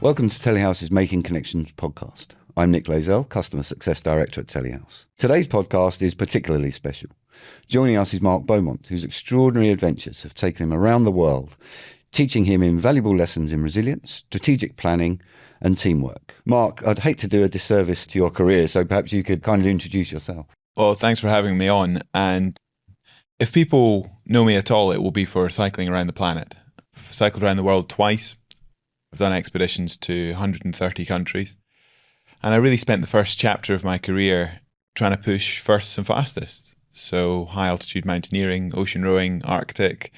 Welcome to Telehouse's Making Connections podcast. I'm Nick Layzell, Customer Success Director at Telehouse. Today's podcast is particularly special. Joining us is Mark Beaumont, whose extraordinary adventures have taken him around the world, teaching him invaluable lessons in resilience, strategic planning, and teamwork. Mark, I'd hate to do a disservice to your career, so perhaps you could kindly introduce yourself. Well, thanks for having me on. And if people know me at all, it will be for cycling around the planet. I've cycled around the world twice. I've done expeditions to 130 countries. And I really spent the first chapter of my career trying to push firsts and fastest. So high altitude mountaineering, ocean rowing, Arctic,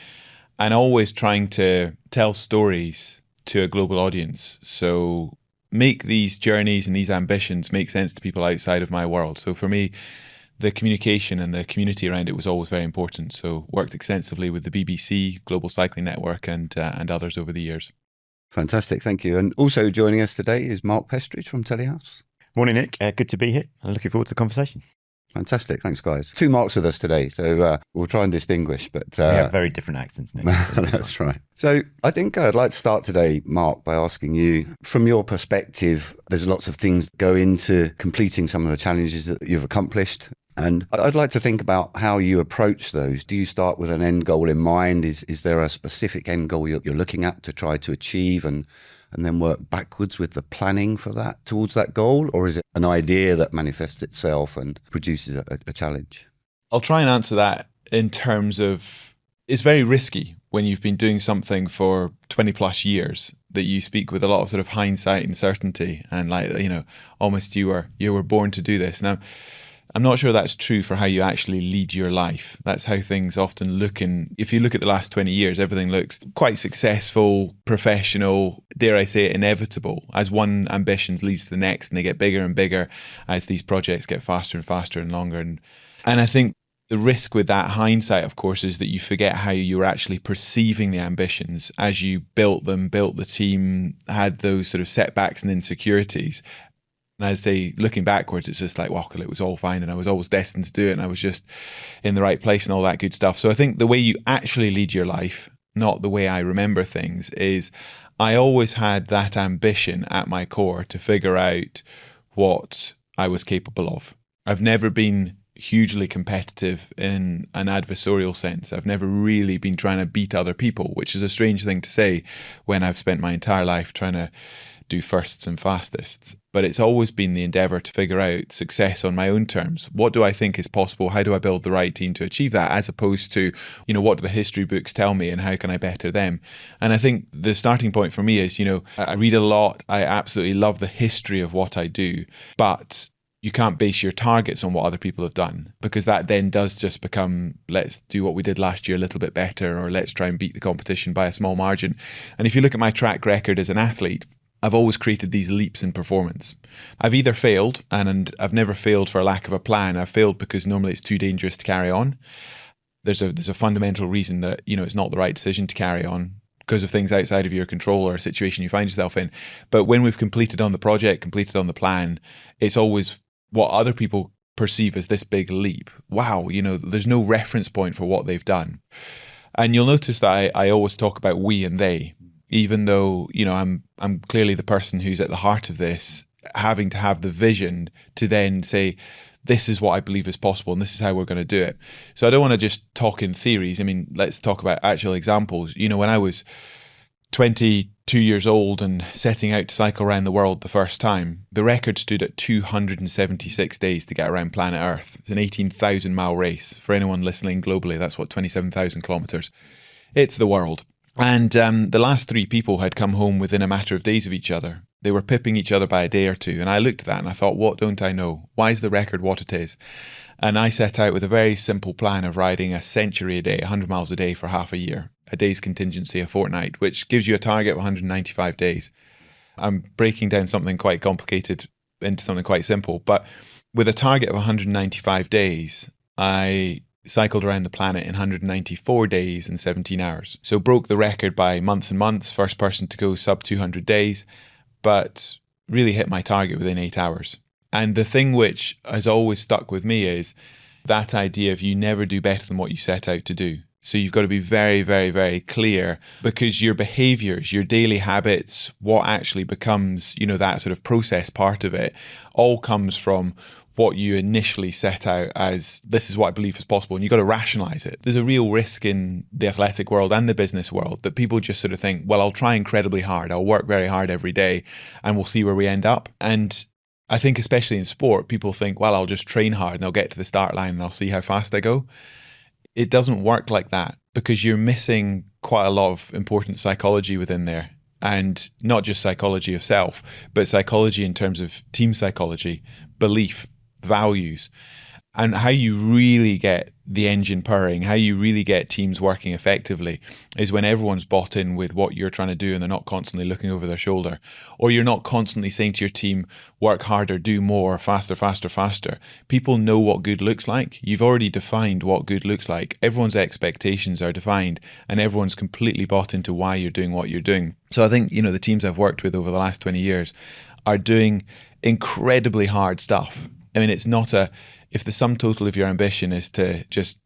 and always trying to tell stories to a global audience. So make these journeys and these ambitions make sense to people outside of my world. So for me, the communication and the community around it was always very important. So worked extensively with the BBC, Global Cycling Network, and others over the years. Fantastic, thank you. And also joining us today is Mark Pestridge from Telehouse. Morning, Nick. Good to be here. I'm looking forward to the conversation. Fantastic, thanks guys. Two Marks with us today, so we'll try and distinguish. But we have very different accents, Nick. That's right. So I think I'd like to start today, Mark, by asking you, from your perspective, there's lots of things that go into completing some of the challenges that you've accomplished. And I'd like to think about how you approach those. Do you start with an end goal in mind? Is there a specific end goal you're looking at to try to achieve and then work backwards with the planning for that, towards that goal? Or is it an idea that manifests itself and produces a challenge? I'll try and answer that in terms of, it's very risky when you've been doing something for 20 plus years that you speak with a lot of sort of hindsight and certainty and almost you were born to do this. Now, I'm not sure that's true for how you actually lead your life. That's how things often look. And if you look at the last 20 years, everything looks quite successful, professional, dare I say it, inevitable, as one ambition leads to the next and they get bigger and bigger as these projects get faster and faster and longer. And I think the risk with that hindsight, of course, is that you forget how you were actually perceiving the ambitions as you built them, built the team, had those sort of setbacks and insecurities. And I say, looking backwards, it's just like, well, it was all fine and I was always destined to do it and I was just in the right place and all that good stuff. So I think the way you actually lead your life, not the way I remember things, is I always had that ambition at my core to figure out what I was capable of. I've never been hugely competitive in an adversarial sense. I've never really been trying to beat other people, which is a strange thing to say when I've spent my entire life trying to do firsts and fastest. But it's always been the endeavour to figure out success on my own terms. What do I think is possible? How do I build the right team to achieve that? As opposed to, what do the history books tell me and how can I better them? And I think the starting point for me is, I read a lot. I absolutely love the history of what I do, but you can't base your targets on what other people have done, because that then does just become, let's do what we did last year a little bit better, or let's try and beat the competition by a small margin. And if you look at my track record as an athlete, I've always created these leaps in performance. I've either failed, and I've never failed for a lack of a plan. I've failed because normally it's too dangerous to carry on. There's a fundamental reason that, it's not the right decision to carry on because of things outside of your control or a situation you find yourself in. But when we've completed on the project, completed on the plan, it's always what other people perceive as this big leap. Wow, there's no reference point for what they've done. And you'll notice that I always talk about we and they. Even though, I'm clearly the person who's at the heart of this, having to have the vision to then say, this is what I believe is possible and this is how we're going to do it. So I don't want to just talk in theories. I mean, let's talk about actual examples. When I was 22 years old and setting out to cycle around the world the first time, the record stood at 276 days to get around planet Earth. It's an 18,000 mile race. For anyone listening globally, that's 27,000 kilometers. It's the world. And the last three people had come home within a matter of days of each other. They were pipping each other by a day or two. And I looked at that and I thought, what don't I know? Why is the record what it is? And I set out with a very simple plan of riding a century a day, 100 miles a day for half a year, a day's contingency, a fortnight, which gives you a target of 195 days. I'm breaking down something quite complicated into something quite simple. But with a target of 195 days, I cycled around the planet in 194 days and 17 hours. So broke the record by months and months, first person to go sub 200 days, but really hit my target within 8 hours. And the thing which has always stuck with me is that idea of you never do better than what you set out to do. So you've got to be very, very, very clear, because your behaviors, your daily habits, what actually becomes, that sort of process part of it, all comes from what you initially set out as, this is what I believe is possible, and you've got to rationalize it. There's a real risk in the athletic world and the business world that people just sort of think, well, I'll try incredibly hard, I'll work very hard every day, and we'll see where we end up. And I think especially in sport, people think, well, I'll just train hard and I'll get to the start line and I'll see how fast I go. It doesn't work like that, because you're missing quite a lot of important psychology within there. And not just psychology of self, but psychology in terms of team psychology, belief, values, and how you really get the engine purring, how you really get teams working effectively is when everyone's bought in with what you're trying to do and they're not constantly looking over their shoulder, or you're not constantly saying to your team, work harder, do more, faster, faster, faster. People know what good looks like. You've already defined what good looks like. Everyone's expectations are defined and everyone's completely bought into why you're doing what you're doing. So I think, the teams I've worked with over the last 20 years are doing incredibly hard stuff. I mean, it's not if the sum total of your ambition is to just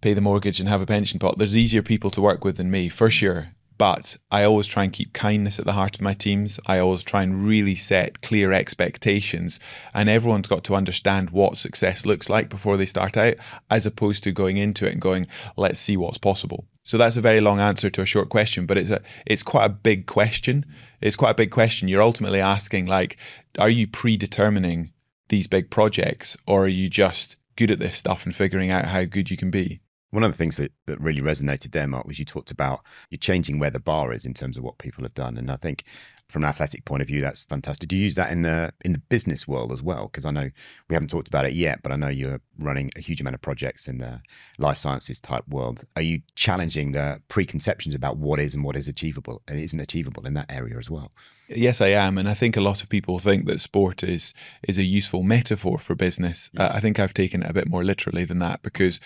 pay the mortgage and have a pension pot, there's easier people to work with than me, for sure. But I always try and keep kindness at the heart of my teams. I always try and really set clear expectations. And everyone's got to understand what success looks like before they start out, as opposed to going into it and going, let's see what's possible. So that's a very long answer to a short question, but it's quite a big question. It's quite a big question. You're ultimately asking, like, are you predetermining these big projects, or are you just good at this stuff and figuring out how good you can be? One of the things that really resonated there, Mark, was you talked about you're changing where the bar is in terms of what people have done. And I think from an athletic point of view, that's fantastic. Do you use that in the business world as well? Because I know we haven't talked about it yet, but I know you're running a huge amount of projects in the life sciences type world. Are you challenging the preconceptions about what is and what is achievable and isn't achievable in that area as well? Yes, I am. And I think a lot of people think that sport is a useful metaphor for business. I think I've taken it a bit more literally than that, because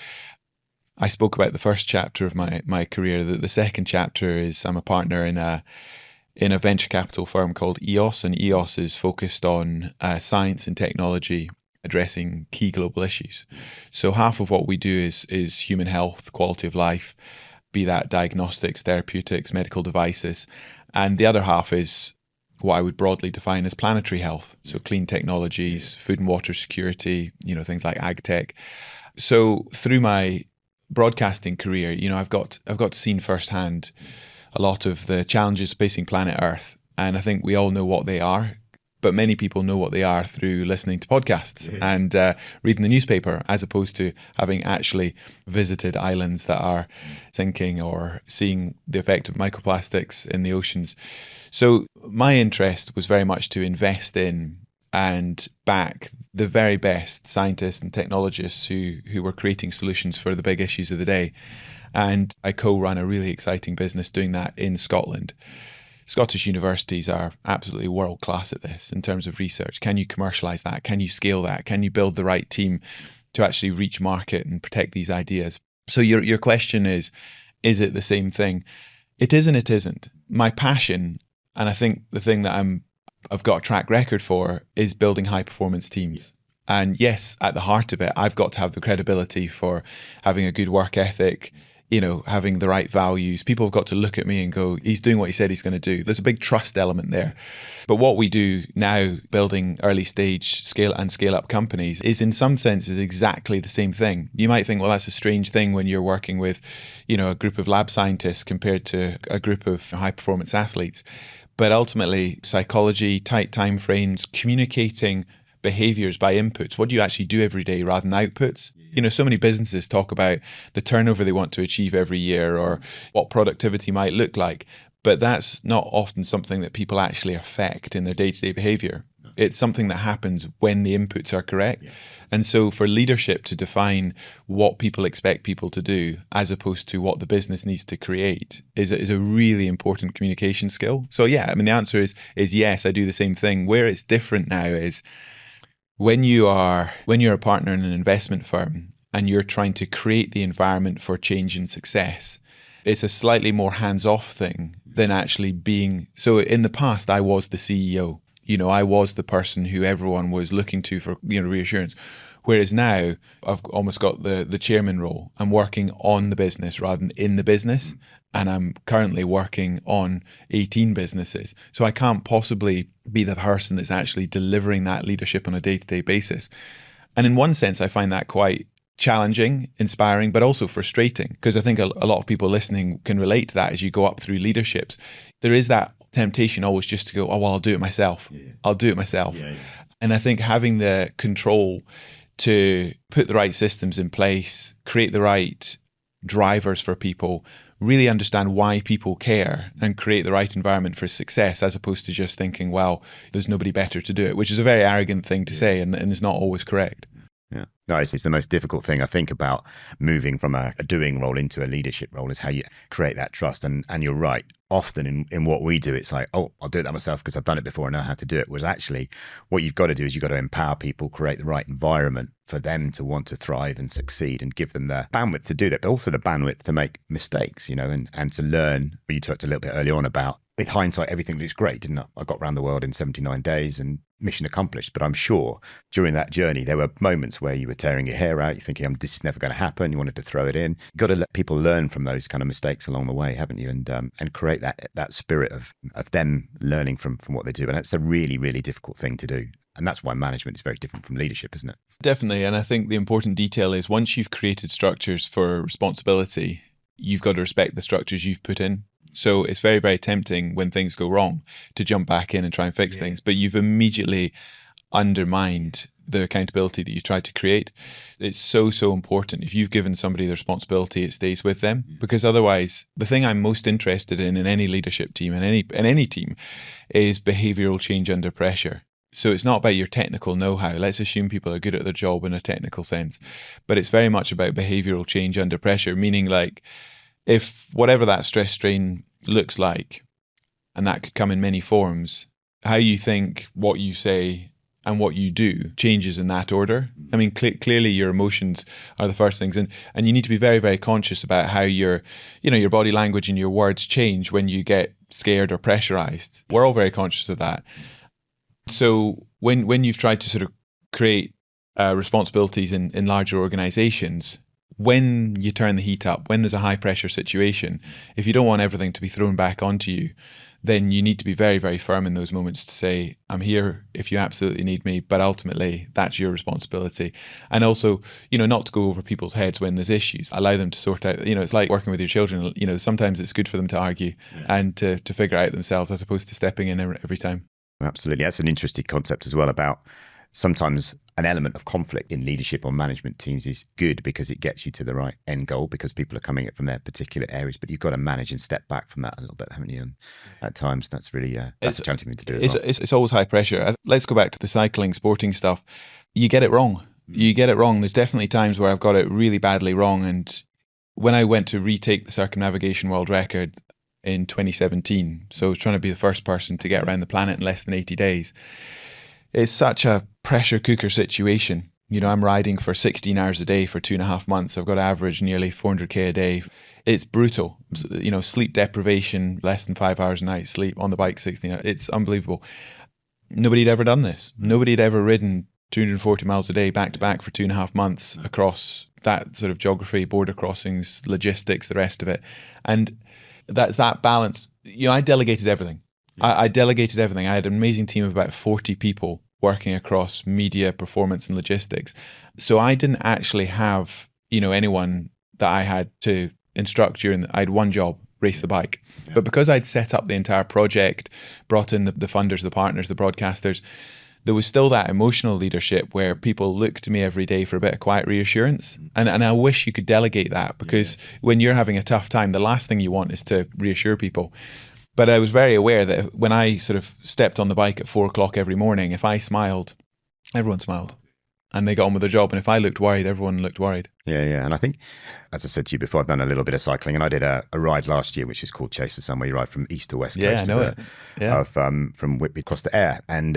I spoke about the first chapter of my career. The second chapter is I'm a partner in a venture capital firm called EOS, and EOS is focused on science and technology addressing key global issues. So half of what we do is human health, quality of life, be that diagnostics, therapeutics, medical devices, and the other half is what I would broadly define as planetary health. So clean technologies, food and water security, things like ag tech. So through my broadcasting career, I've got seen firsthand a lot of the challenges facing planet Earth, and I think we all know what they are, but many people know what they are through listening to podcasts and reading the newspaper, as opposed to having actually visited islands that are sinking or seeing the effect of microplastics in the oceans. So my interest was very much to invest in and back the very best scientists and technologists who were creating solutions for the big issues of the day. And I co-run a really exciting business doing that in Scotland. Scottish universities are absolutely world-class at this in terms of research. Can you commercialize that? Can you scale that? Can you build the right team to actually reach market and protect these ideas? So your question is it the same thing? It is and it isn't. My passion, and I think the thing that I've got a track record for, is building high performance teams. And yes, at the heart of it, I've got to have the credibility for having a good work ethic, having the right values. People have got to look at me and go, he's doing what he said he's going to do. There's a big trust element there. But what we do now, building early stage scale up companies, is in some senses exactly the same thing. You might think, well, that's a strange thing when you're working with, a group of lab scientists compared to a group of high performance athletes. But ultimately, psychology, tight time frames, communicating behaviors by inputs. What do you actually do every day rather than outputs? So many businesses talk about the turnover they want to achieve every year or what productivity might look like. But that's not often something that people actually affect in their day-to-day behavior. It's something that happens when the inputs are correct. Yeah. And so for leadership to define what people expect people to do as opposed to what the business needs to create is a really important communication skill. So yeah, the answer is yes, I do the same thing. Where it's different now is when you're a partner in an investment firm and you're trying to create the environment for change and success, it's a slightly more hands-off thing than actually being. So in the past, I was the CEO. I was the person who everyone was looking to for reassurance. Whereas now I've almost got the chairman role. I'm working on the business rather than in the business. And I'm currently working on 18 businesses. So I can't possibly be the person that's actually delivering that leadership on a day-to-day basis. And in one sense, I find that quite challenging, inspiring, but also frustrating, because I think a lot of people listening can relate to that as you go up through leaderships. There is that temptation always just to go, oh, well, I'll do it myself. I'll do it myself. And I think having the control to put the right systems in place, create the right drivers for people, really understand why people care and create the right environment for success, as opposed to just thinking, well, there's nobody better to do it, which is a very arrogant thing to say and is not always correct. Yeah. No, it's the most difficult thing I think about moving from a doing role into a leadership role is how you create that trust. And you're right. Often in what we do, it's like, oh, I'll do that myself because I've done it before. I know how to do it. Whereas actually what you've got to do is you've got to empower people, create the right environment for them to want to thrive and succeed, and give them the bandwidth to do that, but also the bandwidth to make mistakes, and to learn. You talked a little bit earlier on about, with hindsight, everything looks great, didn't it? I got around the world in 79 days and mission accomplished. But I'm sure during that journey, there were moments where you were tearing your hair out. You're thinking, this is never going to happen. You wanted to throw it in. You've got to let people learn from those kind of mistakes along the way, haven't you? And create that spirit of them learning from what they do. And that's a really, really difficult thing to do. And that's why management is very different from leadership, isn't it? Definitely. And I think the important detail is once you've created structures for responsibility, you've got to respect the structures you've put in. So it's very, very tempting when things go wrong to jump back in and try and fix things, but you've immediately undermined the accountability that you tried to create. It's so, so important. If you've given somebody the responsibility, it stays with them, because otherwise, the thing I'm most interested in any leadership team, in any team, is behavioral change under pressure. So it's not about your technical know-how. Let's assume people are good at their job in a technical sense, but it's very much about behavioral change under pressure, meaning like, if whatever that stress strain looks like, and that could come in many forms, how you think, what you say, and what you do changes in that order. I mean, clearly your emotions are the first things, and you need to be very, very conscious about how your body language and your words change when you get scared or pressurized. We're all very conscious of that. So when you've tried to sort of create responsibilities in larger organizations, when you turn the heat up, when there's a high pressure situation, if you don't want everything to be thrown back onto you, then you need to be very, very firm in those moments to say, I'm here if you absolutely need me, but ultimately that's your responsibility. And also, not to go over people's heads when there's issues. Allow them to sort out, it's like working with your children, sometimes it's good for them to argue and to figure out themselves as opposed to stepping in every time. Absolutely. That's an interesting concept as well, about sometimes an element of conflict in leadership or management teams is good because it gets you to the right end goal, because people are coming at it from their particular areas, but you've got to manage and step back from that a little bit, haven't you? And at times that's really, that's a challenging thing to do as well. It's always high pressure. Let's go back to the cycling, sporting stuff. You get it wrong. You get it wrong. There's definitely times where I've got it really badly wrong. And when I went to retake the circumnavigation world record in 2017, so I was trying to be the first person to get around the planet in less than 80 days. It's such a pressure cooker situation. I'm riding for 16 hours a day for 2.5 months. I've got to average nearly 400k a day. It's brutal. Sleep deprivation, less than 5 hours a night sleep, on the bike 16 hours. It's unbelievable. Nobody had ever done this. Nobody had ever ridden 240 miles a day back to back for 2.5 months across that sort of geography, border crossings, logistics, the rest of it. And that's that balance. I delegated everything. I delegated everything. I had an amazing team of about 40 people working across media, performance, and logistics. So I didn't actually have, anyone that I had to instruct I had one job, race the bike. Yeah. But because I'd set up the entire project, brought in the funders, the partners, the broadcasters, there was still that emotional leadership where people look to me every day for a bit of quiet reassurance. And I wish you could delegate that, because when you're having a tough time, the last thing you want is to reassure people. But I was very aware that when I sort of stepped on the bike at 4:00 every morning, if I smiled, everyone smiled and they got on with their job. And if I looked worried, everyone looked worried. Yeah. And I think, as I said to you before, I've done a little bit of cycling, and I did a ride last year, which is called Chase the Sun, where you ride from east to west coast from Whitby across to Ayr. And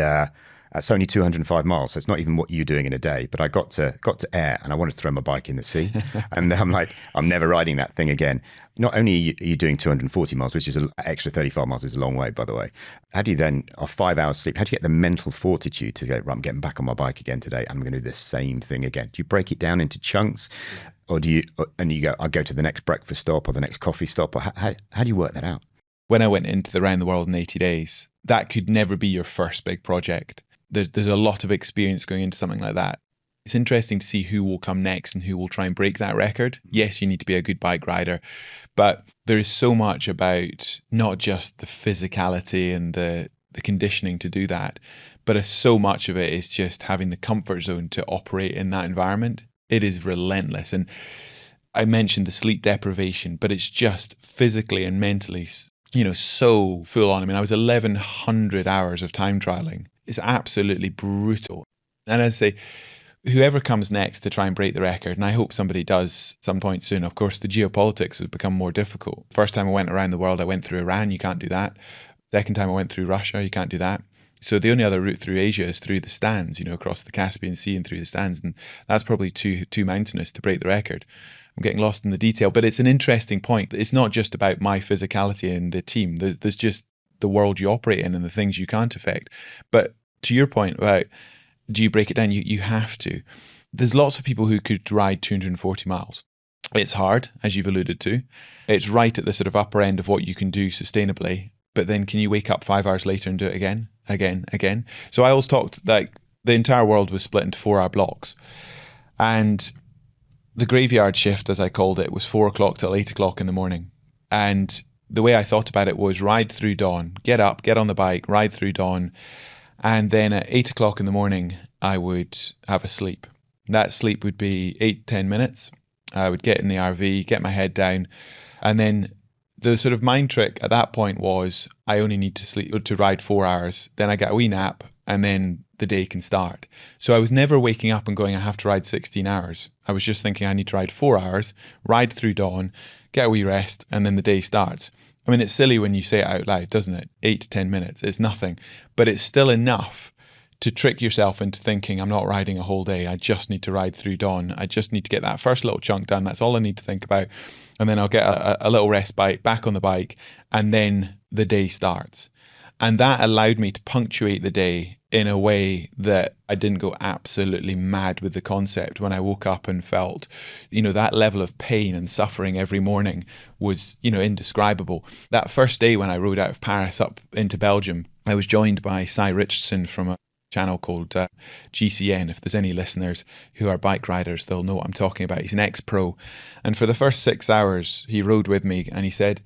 That's only 205 miles, so it's not even what you're doing in a day. But I got to Ayr and I wanted to throw my bike in the sea. And I'm like, I'm never riding that thing again. Not only are you doing 240 miles, which is an extra 35 miles is a long way, by the way. How do you then, off 5 hours sleep, how do you get the mental fortitude to go, right, I'm getting back on my bike again today and I'm going to do the same thing again? Do you break it down into chunks? Or do you, and you go, I'll go to the next breakfast stop or the next coffee stop? Or how do you work that out? When I went into the Round the World in 80 days, that could never be your first big project. There's a lot of experience going into something like that. It's interesting to see who will come next and who will try and break that record. Yes, you need to be a good bike rider, but there is so much about not just the physicality and the conditioning to do that, but so much of it is just having the comfort zone to operate in that environment. It is relentless. And I mentioned the sleep deprivation, but it's just physically and mentally, so full on. I mean, I was 1,100 hours of time trialing. It's absolutely brutal. And as I say, whoever comes next to try and break the record, and I hope somebody does some point soon. Of course, the geopolitics has become more difficult. First time I went around the world, I went through Iran. You can't do that. Second time I went through Russia. You can't do that. So the only other route through Asia is through the stands, across the Caspian Sea and through the stands. And that's probably too mountainous to break the record. I'm getting lost in the detail, but it's an interesting point. It's not just about my physicality and the team. There's just the world you operate in and the things you can't affect. But to your point about, do you break it down? You have to. There's lots of people who could ride 240 miles. It's hard, as you've alluded to. It's right at the sort of upper end of what you can do sustainably. But then can you wake up 5 hours later and do it again? So I always talked like the entire world was split into 4-hour blocks. And the graveyard shift, as I called it, was 4 o'clock till 8 o'clock in the morning. And the way I thought about it was ride through dawn, get up, get on the bike, ride through dawn. And then at 8 o'clock in the morning, I would have a sleep. That sleep would be 8-10 minutes. I would get in the RV, get my head down. And then the sort of mind trick at that point was I only need to ride 4 hours. Then I get a wee nap and then the day can start. So I was never waking up and going, I have to ride 16 hours. I was just thinking I need to ride 4 hours, ride through dawn, get a wee rest, and then the day starts. I mean, it's silly when you say it out loud, doesn't it? 8 to 10 minutes, it's nothing, but it's still enough to trick yourself into thinking I'm not riding a whole day. I just need to ride through dawn. I just need to get that first little chunk done. That's all I need to think about. And then I'll get a little respite back on the bike and then the day starts. And that allowed me to punctuate the day in a way that I didn't go absolutely mad with the concept when I woke up and felt, that level of pain and suffering every morning was, indescribable. That first day when I rode out of Paris up into Belgium, I was joined by Cy Richardson from a channel called GCN. If there's any listeners who are bike riders, they'll know what I'm talking about. He's an ex-pro. And for the first 6 hours, he rode with me and he said,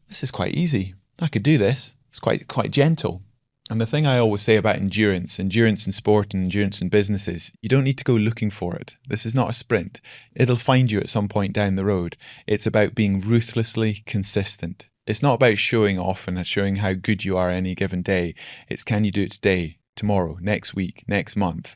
this is quite easy. I could do this. It's quite gentle. And the thing I always say about endurance in sport and endurance in business is you don't need to go looking for it. This is not a sprint. It'll find you at some point down the road. It's about being ruthlessly consistent. It's not about showing off and showing how good you are any given day. It's can you do it today, tomorrow, next week, next month?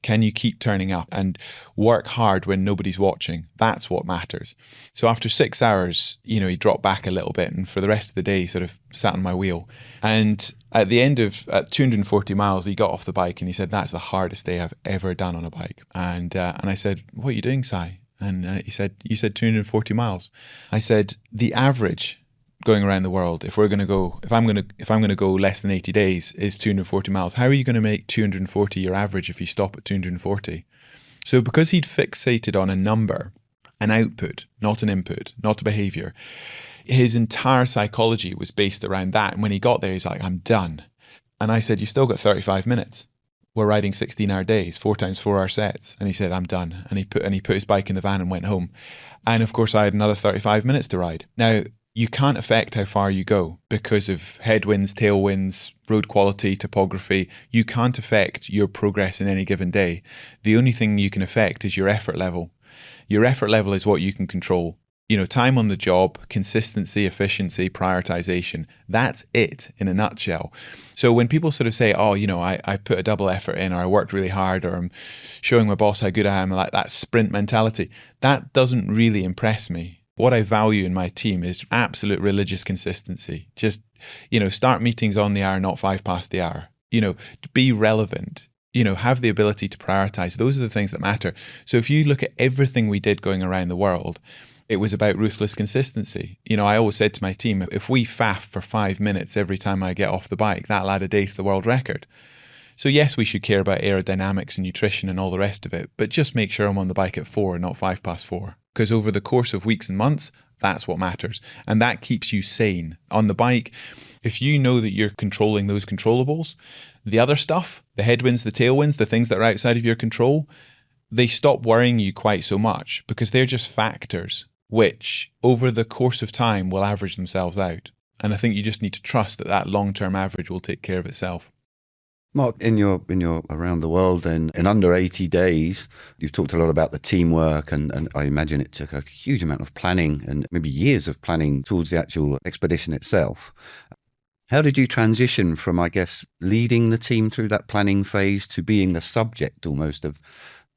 Can you keep turning up and work hard when nobody's watching? That's what matters. So after 6 hours, he dropped back a little bit and for the rest of the day he sort of sat on my wheel. And at the end of 240 miles, he got off the bike and he said, that's the hardest day I've ever done on a bike. And I said, what are you doing, Si? And he said, you said 240 miles. I said, the average going around the world, if I'm going to go less than 80 days, is 240 miles. How are you going to make 240 your average if you stop at 240? So because he'd fixated on a number, an output, not an input, not a behavior, his entire psychology was based around that. And when he got there, he's like, I'm done. And I said, you still got 35 minutes. We're riding 16-hour days, 4 times 4-hour sets. And he said, I'm done. And he put his bike in the van and went home. And of course, I had another 35 minutes to ride. Now, you can't affect how far you go because of headwinds, tailwinds, road quality, topography. You can't affect your progress in any given day. The only thing you can affect is your effort level. Your effort level is what you can control. Time on the job, consistency, efficiency, prioritization. That's it in a nutshell. So when people sort of say, I put a double effort in, or I worked really hard, or I'm showing my boss how good I am, like that sprint mentality, that doesn't really impress me. What I value in my team is absolute religious consistency. Just, start meetings on the hour, not 5 past the hour. be relevant, have the ability to prioritize. Those are the things that matter. So if you look at everything we did going around the world, it was about ruthless consistency. I always said to my team, if we faff for 5 minutes every time I get off the bike, that'll add a day to the world record. So yes, we should care about aerodynamics and nutrition and all the rest of it, but just make sure I'm on the bike at 4, not 4:05. Because over the course of weeks and months, that's what matters. And that keeps you sane. On the bike, if you know that you're controlling those controllables, the other stuff, the headwinds, the tailwinds, the things that are outside of your control, they stop worrying you quite so much because they're just factors which over the course of time will average themselves out. And I think you just need to trust that that long-term average will take care of itself. Mark, in your around the world and in under 80 days, you've talked a lot about the teamwork and I imagine it took a huge amount of planning and maybe years of planning towards the actual expedition itself. How did you transition from, I guess, leading the team through that planning phase to being the subject almost of,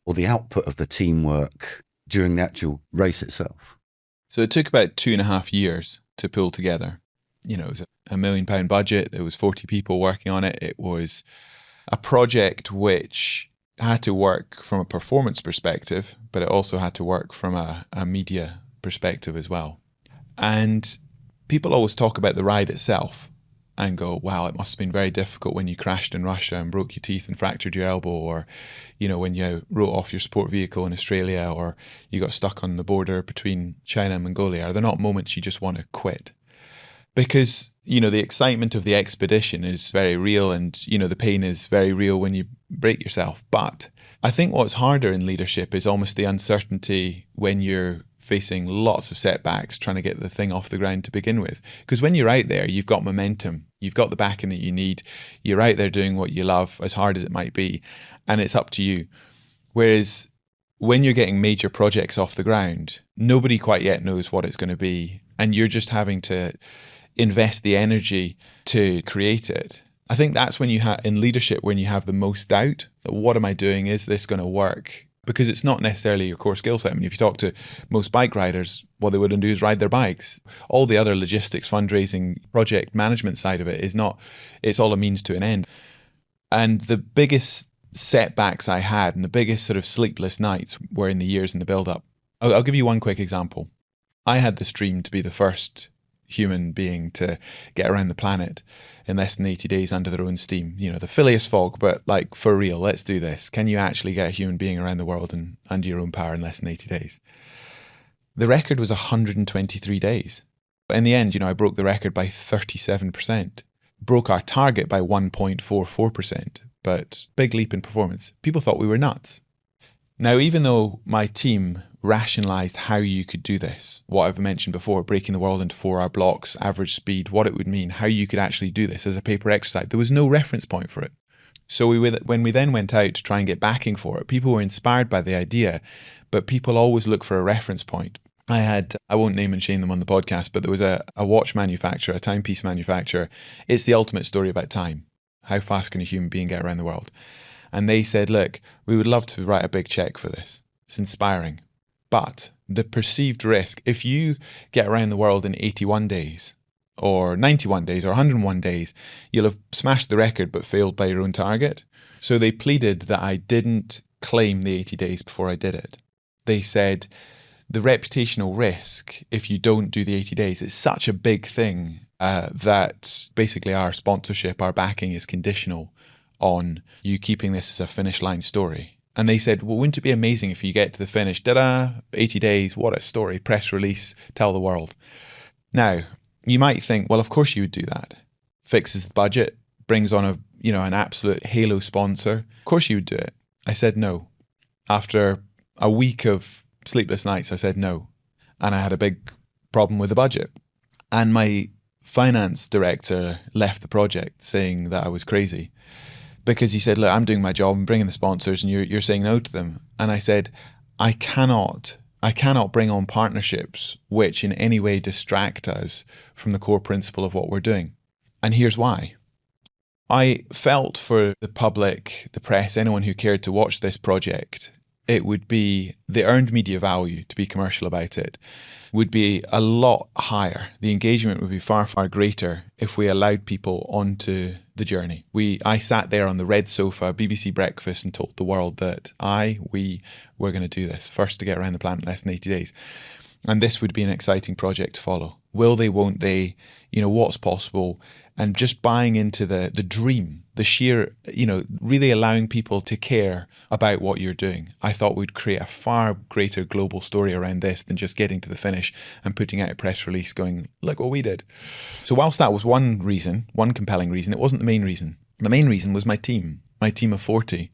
or the output of the teamwork during the actual race itself? So it took about 2.5 years to pull together. It was a £1 million budget. There was 40 people working on it. It was a project which had to work from a performance perspective, but it also had to work from a media perspective as well. And people always talk about the ride itself and go, wow, it must have been very difficult when you crashed in Russia and broke your teeth and fractured your elbow, or, when you wrote off your sport vehicle in Australia, or you got stuck on the border between China and Mongolia. Are there not moments you just want to quit? Because, the excitement of the expedition is very real and, the pain is very real when you break yourself. But I think what's harder in leadership is almost the uncertainty when you're facing lots of setbacks, trying to get the thing off the ground to begin with. Because when you're out there, you've got momentum, you've got the backing that you need, you're out there doing what you love, as hard as it might be, and it's up to you. Whereas when you're getting major projects off the ground, nobody quite yet knows what it's going to be, and you're just having to invest the energy to create it. I think that's when you have, in leadership, when you have the most doubt, that what am I doing? Is this going to work? Because it's not necessarily your core skill set. I mean, if you talk to most bike riders, what they wouldn't do is ride their bikes. All the other logistics, fundraising, project management side of it is not, it's all a means to an end. And the biggest setbacks I had and the biggest sort of sleepless nights were in the years in the build-up. I'll give you one quick example. I had this dream to be the first human being to get around the planet in less than 80 days under their own steam. The Phileas Fogg, but like, for real, let's do this. Can you actually get a human being around the world and under your own power in less than 80 days? The record was 123 days. But in the end, I broke the record by 37%. Broke our target by 1.44%, but big leap in performance. People thought we were nuts. Now, even though my team rationalized how you could do this, what I've mentioned before, breaking the world into 4-hour blocks, average speed, what it would mean, how you could actually do this as a paper exercise, there was no reference point for it. So when we then went out to try and get backing for it, people were inspired by the idea, but people always look for a reference point. I won't name and shame them on the podcast, but there was a watch manufacturer, a timepiece manufacturer. It's the ultimate story about time. How fast can a human being get around the world? And they said, look, we would love to write a big check for this. It's inspiring. But the perceived risk, if you get around the world in 81 days or 91 days or 101 days, you'll have smashed the record but failed by your own target. So they pleaded that I didn't claim the 80 days before I did it. They said the reputational risk, if you don't do the 80 days, it's such a big thing that basically our sponsorship, our backing is conditional on you keeping this as a finish line story. And they said, well, wouldn't it be amazing if you get to the finish, 80 days, what a story, press release, tell the world. Now, you might think, well, of course you would do that. Fixes the budget, brings on an absolute halo sponsor. Of course you would do it. I said no. After a week of sleepless nights, I said no. And I had a big problem with the budget. And my finance director left the project saying that I was crazy. Because he said, look, I'm doing my job, I'm bringing the sponsors and you're saying no to them. And I said, I cannot bring on partnerships which in any way distract us from the core principle of what we're doing. And here's why. I felt for the public, the press, anyone who cared to watch this project, it would be the earned media value, to be commercial about it, would be a lot higher. The engagement would be far, far greater if we allowed people onto the journey. I sat there on the red sofa, BBC Breakfast, and told the world that we were going to do this, first to get around the planet in less than 80 days. And this would be an exciting project to follow. Will they, won't they? What's possible? And just buying into the dream, the sheer, really allowing people to care about what you're doing. I thought we'd create a far greater global story around this than just getting to the finish and putting out a press release going, look what we did. So whilst that was one compelling reason, it wasn't the main reason. The main reason was my team of 40.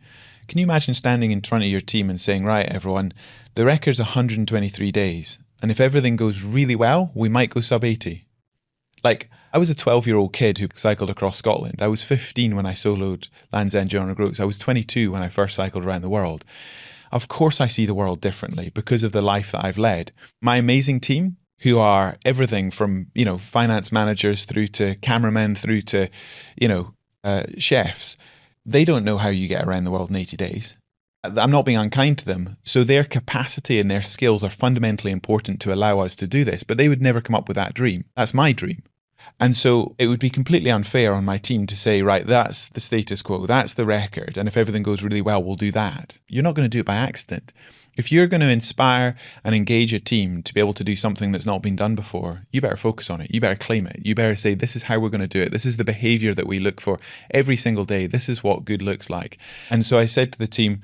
Can you imagine standing in front of your team and saying, right, everyone, the record's 123 days. And if everything goes really well, we might go sub 80. Like, I was a 12-year-old kid who cycled across Scotland. I was 15 when I soloed Land's End Journal Groats. I was 22 when I first cycled around the world. Of course I see the world differently because of the life that I've led. My amazing team, who are everything from, finance managers through to cameramen through to, chefs, they don't know how you get around the world in 80 days. I'm not being unkind to them. So their capacity and their skills are fundamentally important to allow us to do this, but they would never come up with that dream. That's my dream. And so it would be completely unfair on my team to say, right, that's the status quo, that's the record, and if everything goes really well, we'll do that. You're not going to do it by accident. If you're going to inspire and engage a team to be able to do something that's not been done before, you better focus on it. You better claim it. You better say, this is how we're going to do it. This is the behavior that we look for every single day. This is what good looks like. And so I said to the team,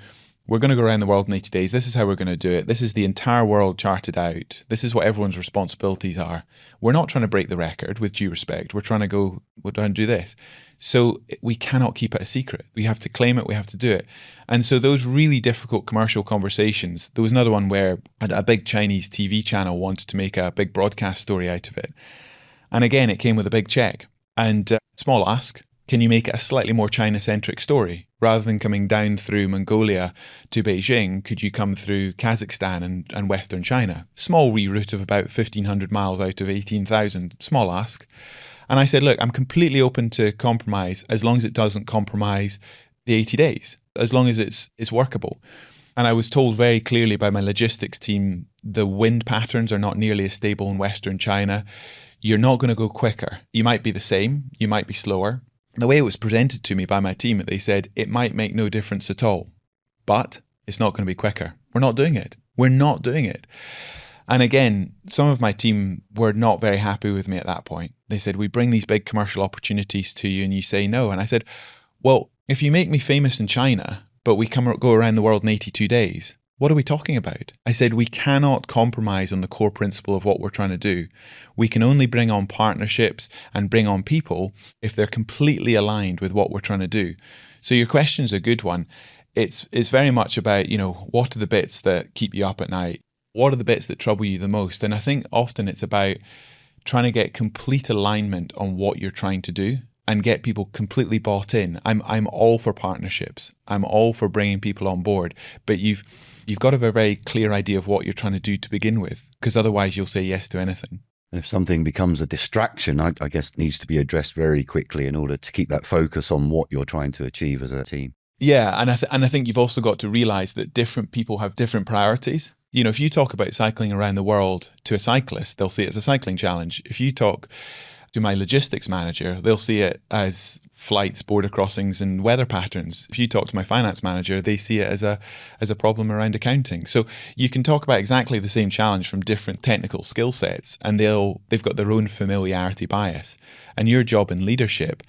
we're going to go around the world in 80 days. This is how we're going to do it. This is the entire world charted out. This is what everyone's responsibilities are. We're not trying to break the record, with due respect. We're trying to do this. So we cannot keep it a secret. We have to claim it. We have to do it. And so those really difficult commercial conversations, there was another one where a big Chinese TV channel wanted to make a big broadcast story out of it. And again, it came with a big check. And small ask, can you make it a slightly more China-centric story? Rather than coming down through Mongolia to Beijing, could you come through Kazakhstan and Western China? Small reroute of about 1,500 miles out of 18,000. Small ask. And I said, look, I'm completely open to compromise as long as it doesn't compromise the 80 days, as long as it's workable. And I was told very clearly by my logistics team, the wind patterns are not nearly as stable in Western China. You're not going to go quicker. You might be the same. You might be slower. The way it was presented to me by my team, they said it might make no difference at all, but it's not going to be quicker. We're not doing it. We're not doing it. And again, some of my team were not very happy with me at that point. They said, we bring these big commercial opportunities to you and you say no. And I said, well, if you make me famous in China, but we go around the world in 82 days, what are we talking about? I said, we cannot compromise on the core principle of what we're trying to do. We can only bring on partnerships and bring on people if they're completely aligned with what we're trying to do. So your question's a good one. It's very much about, what are the bits that keep you up at night? What are the bits that trouble you the most? And I think often it's about trying to get complete alignment on what you're trying to do and get people completely bought in. I'm all for partnerships. I'm all for bringing people on board, but you've got to have a very clear idea of what you're trying to do to begin with, because otherwise you'll say yes to anything. And if something becomes a distraction, I guess it needs to be addressed very quickly in order to keep that focus on what you're trying to achieve as a team. Yeah, and I think you've also got to realize that different people have different priorities. If you talk about cycling around the world to a cyclist, they'll see it as a cycling challenge. If you talk to my logistics manager, they'll see it as flights, border crossings, and weather patterns. If you talk to my finance manager, they see it as a problem around accounting. So you can talk about exactly the same challenge from different technical skill sets, and they've got their own familiarity bias. And your job in leadership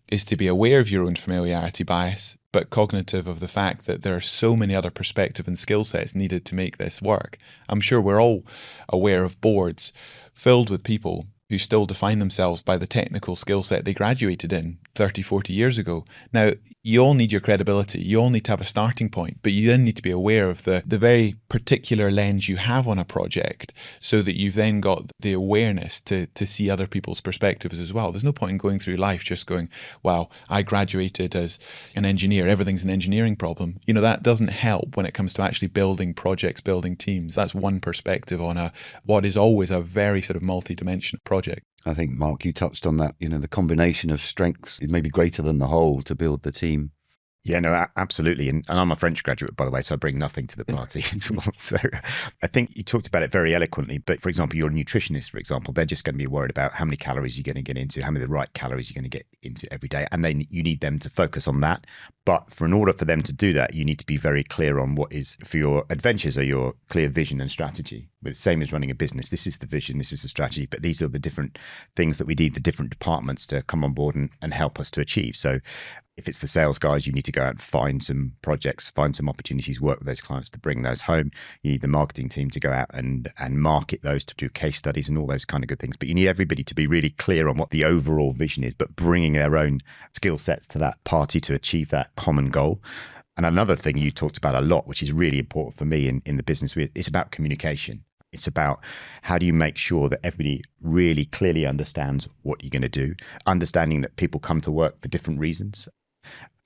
is to be aware of your own familiarity bias, but cognitive of the fact that there are so many other perspectives and skill sets needed to make this work. I'm sure we're all aware of boards filled with people who still define themselves by the technical skill set they graduated in 30, 40 years ago. Now, you all need your credibility. You all need to have a starting point, but you then need to be aware of the very particular lens you have on a project so that you've then got the awareness to see other people's perspectives as well. There's no point in going through life just going, wow, I graduated as an engineer. Everything's an engineering problem. That doesn't help when it comes to actually building projects, building teams. That's one perspective on what is always a very sort of multi-dimensional project. I think, Mark, you touched on that, the combination of strengths, it may be greater than the whole to build the team. Yeah, no, absolutely. And I'm a French graduate, by the way, so I bring nothing to the party at all. So I think you talked about it very eloquently. But for example, you're a nutritionist, for example, they're just going to be worried about how many calories you're going to get into, how many of the right calories you're going to get into every day. And you need them to focus on that. But in order for them to do that, you need to be very clear on what is for your adventures or your clear vision and strategy. With the same as running a business, this is the vision, this is the strategy, but these are the different things that we need the different departments to come on board and help us to achieve. So if it's the sales guys, you need to go out and find some projects, find some opportunities, work with those clients to bring those home. You need the marketing team to go out and market those, to do case studies and all those kind of good things. But you need everybody to be really clear on what the overall vision is, but bringing their own skill sets to that party to achieve that common goal. And another thing you talked about a lot, which is really important for me in the business, it's about communication. It's about how do you make sure that everybody really clearly understands what you're going to do, understanding that people come to work for different reasons,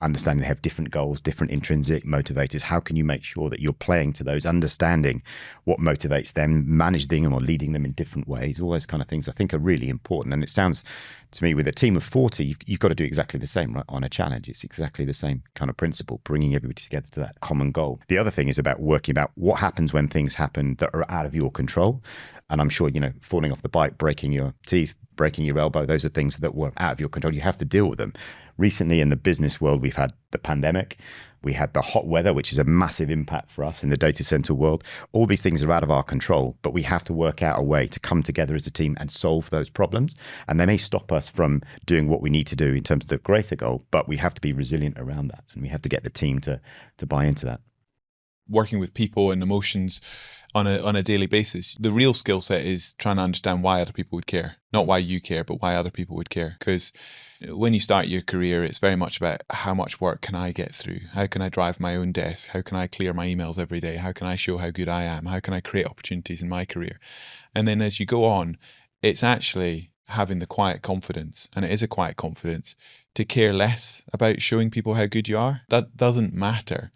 understanding they have different goals, different intrinsic motivators. How can you make sure that you're playing to those, understanding what motivates them, managing them or leading them in different ways? All those kind of things I think are really important. And it sounds to me with a team of 40, you've got to do exactly the same, right? On a challenge, it's exactly the same kind of principle, bringing everybody together to that common goal. The other thing is about working about what happens when things happen that are out of your control. And I'm sure, falling off the bike, breaking your teeth, breaking your elbow, those are things that were out of your control. You have to deal with them. Recently in the business world, we've had the pandemic, we had the hot weather, which is a massive impact for us in the data center world. All these things are out of our control, but we have to work out a way to come together as a team and solve those problems. And they may stop us from doing what we need to do in terms of the greater goal, but we have to be resilient around that. And we have to get the team to buy into that. Working with people and emotions on a daily basis, the real skill set is trying to understand why other people would care. Not why you care, but why other people would care. Because when you start your career, it's very much about how much work can I get through? How can I drive my own desk? How can I clear my emails every day? How can I show how good I am? How can I create opportunities in my career? And then as you go on, it's actually having the quiet confidence, and it is a quiet confidence, to care less about showing people how good you are. That doesn't matter.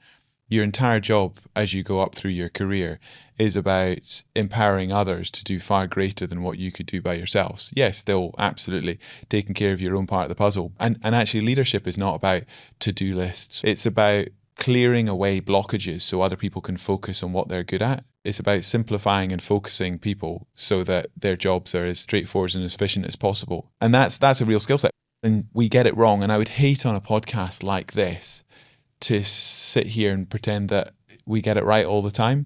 Your entire job as you go up through your career is about empowering others to do far greater than what you could do by yourselves. Yes, still absolutely taking care of your own part of the puzzle. And actually leadership is not about to-do lists. It's about clearing away blockages so other people can focus on what they're good at. It's about simplifying and focusing people so that their jobs are as straightforward and as efficient as possible. And that's a real skill set. And we get it wrong. And I would hate on a podcast like this to sit here and pretend that we get it right all the time.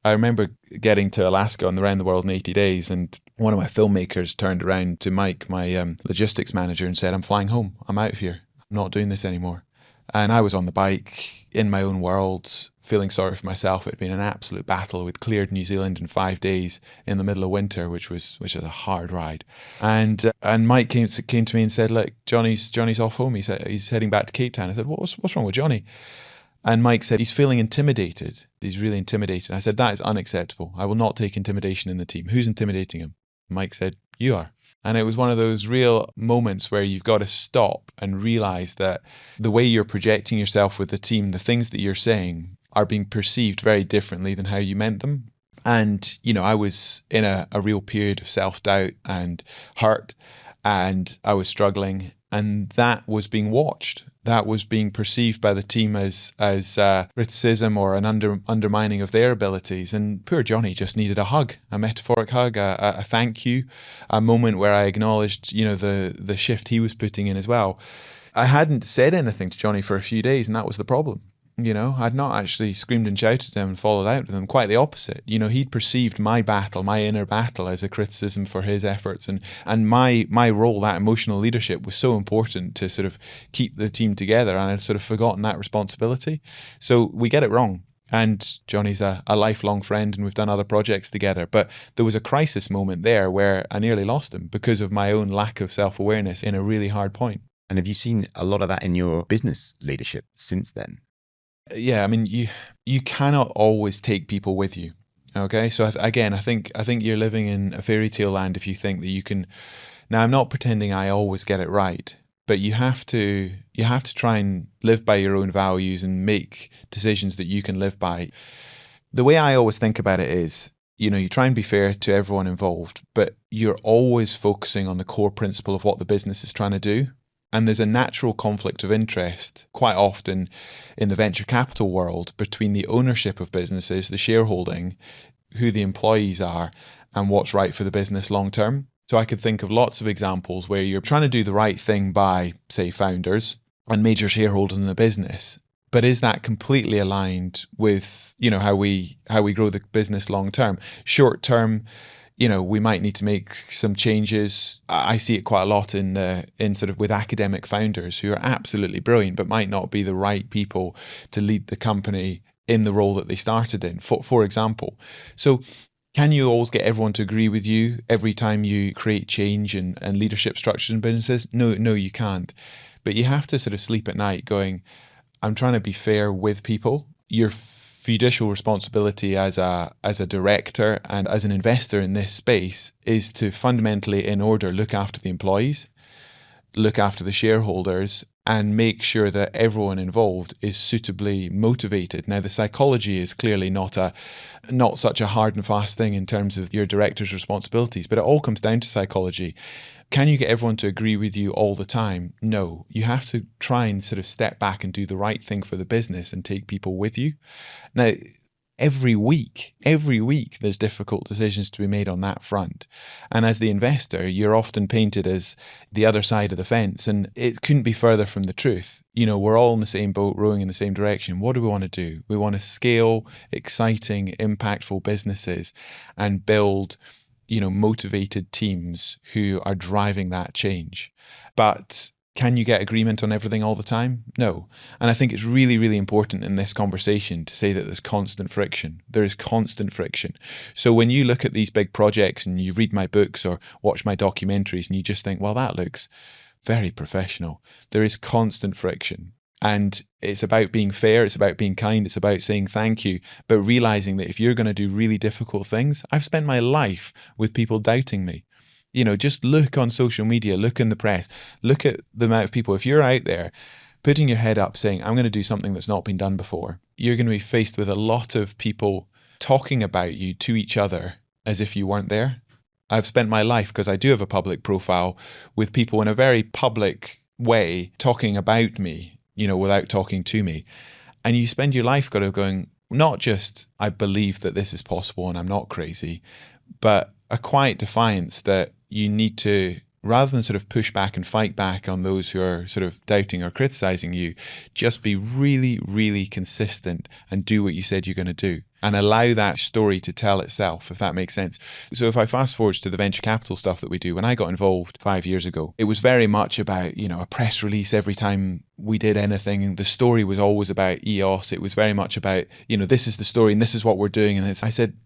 I remember getting to Alaska on the Round the World in 80 days, and one of my filmmakers turned around to Mike, my logistics manager, and said, "I'm flying home. I'm out of here. I'm not doing this anymore." And I was on the bike in my own world, feeling sorry for myself. It had been an absolute battle. We'd cleared New Zealand in 5 days in the middle of winter, which is a hard ride. And Mike came to me and said, "Look, Johnny's off home. He said he's heading back to Cape Town." I said, "What's wrong with Johnny?" And Mike said, "He's feeling intimidated. He's really intimidated." I said, "That is unacceptable. I will not take intimidation in the team. Who's intimidating him?" Mike said, "You are." And it was one of those real moments where you've got to stop and realize that the way you're projecting yourself with the team, the things that you're saying are being perceived very differently than how you meant them. And, I was in a real period of self-doubt and hurt, and I was struggling, and that was being watched. That was being perceived by the team as criticism or an undermining of their abilities. And poor Johnny just needed a hug, a metaphoric hug, a thank you, a moment where I acknowledged, the shift he was putting in as well. I hadn't said anything to Johnny for a few days, and that was the problem. I'd not actually screamed and shouted at him and followed out with him. Quite the opposite. He'd perceived my battle, my inner battle, as a criticism for his efforts. And my role, that emotional leadership, was so important to sort of keep the team together. And I'd sort of forgotten that responsibility. So we get it wrong. And Johnny's a lifelong friend, and we've done other projects together. But there was a crisis moment there where I nearly lost him because of my own lack of self-awareness in a really hard point. And have you seen a lot of that in your business leadership since then? Yeah, I mean, you cannot always take people with you. Okay, so again, I think you're living in a fairy tale land if you think that you can. Now, I'm not pretending I always get it right, but you have to try and live by your own values and make decisions that you can live by. The way I always think about it is, you try and be fair to everyone involved, but you're always focusing on the core principle of what the business is trying to do. And there's a natural conflict of interest quite often in the venture capital world between the ownership of businesses, the shareholding, who the employees are, and what's right for the business long term. So I could think of lots of examples where you're trying to do the right thing by, say, founders and major shareholders in the business. But is that completely aligned with, how we grow the business long term? Short term, we might need to make some changes. I see it quite a lot in sort of with academic founders who are absolutely brilliant, but might not be the right people to lead the company in the role that they started in, for example. So can you always get everyone to agree with you every time you create change and leadership structures in businesses? No, you can't. But you have to sort of sleep at night going, I'm trying to be fair with people. Your fiducial responsibility as a director and as an investor in this space is to fundamentally, in order, look after the employees, look after the shareholders, and make sure that everyone involved is suitably motivated. Now, the psychology is clearly not such a hard and fast thing in terms of your director's responsibilities, but it all comes down to psychology. Can you get everyone to agree with you all the time? No. You have to try and sort of step back and do the right thing for the business and take people with you. Now, every week, there's difficult decisions to be made on that front. And as the investor, you're often painted as the other side of the fence, and it couldn't be further from the truth. We're all in the same boat, rowing in the same direction. What do we want to do? We want to scale exciting, impactful businesses and build motivated teams who are driving that change. But can you get agreement on everything all the time? No. And I think it's really, really important in this conversation to say that there's constant friction. There is constant friction. So when you look at these big projects and you read my books or watch my documentaries and you just think, well, that looks very professional. There is constant friction. And it's about being fair, it's about being kind, it's about saying thank you, but realizing that if you're going to do really difficult things, I've spent my life with people doubting me. Just look on social media, look in the press, look at the amount of people. If you're out there putting your head up saying, I'm going to do something that's not been done before, you're going to be faced with a lot of people talking about you to each other as if you weren't there. I've spent my life, because I do have a public profile, with people in a very public way talking about me, without talking to me. And you spend your life going, not just, I believe that this is possible and I'm not crazy, but a quiet defiance that you need to, rather than sort of push back and fight back on those who are sort of doubting or criticizing you, just be really, really consistent and do what you said you're going to do. And allow that story to tell itself, if that makes sense. So if I fast forward to the venture capital stuff that we do, when I got involved 5 years ago, it was very much about, a press release every time we did anything. And the story was always about EOS. It was very much about, this is the story and this is what we're doing. And I said,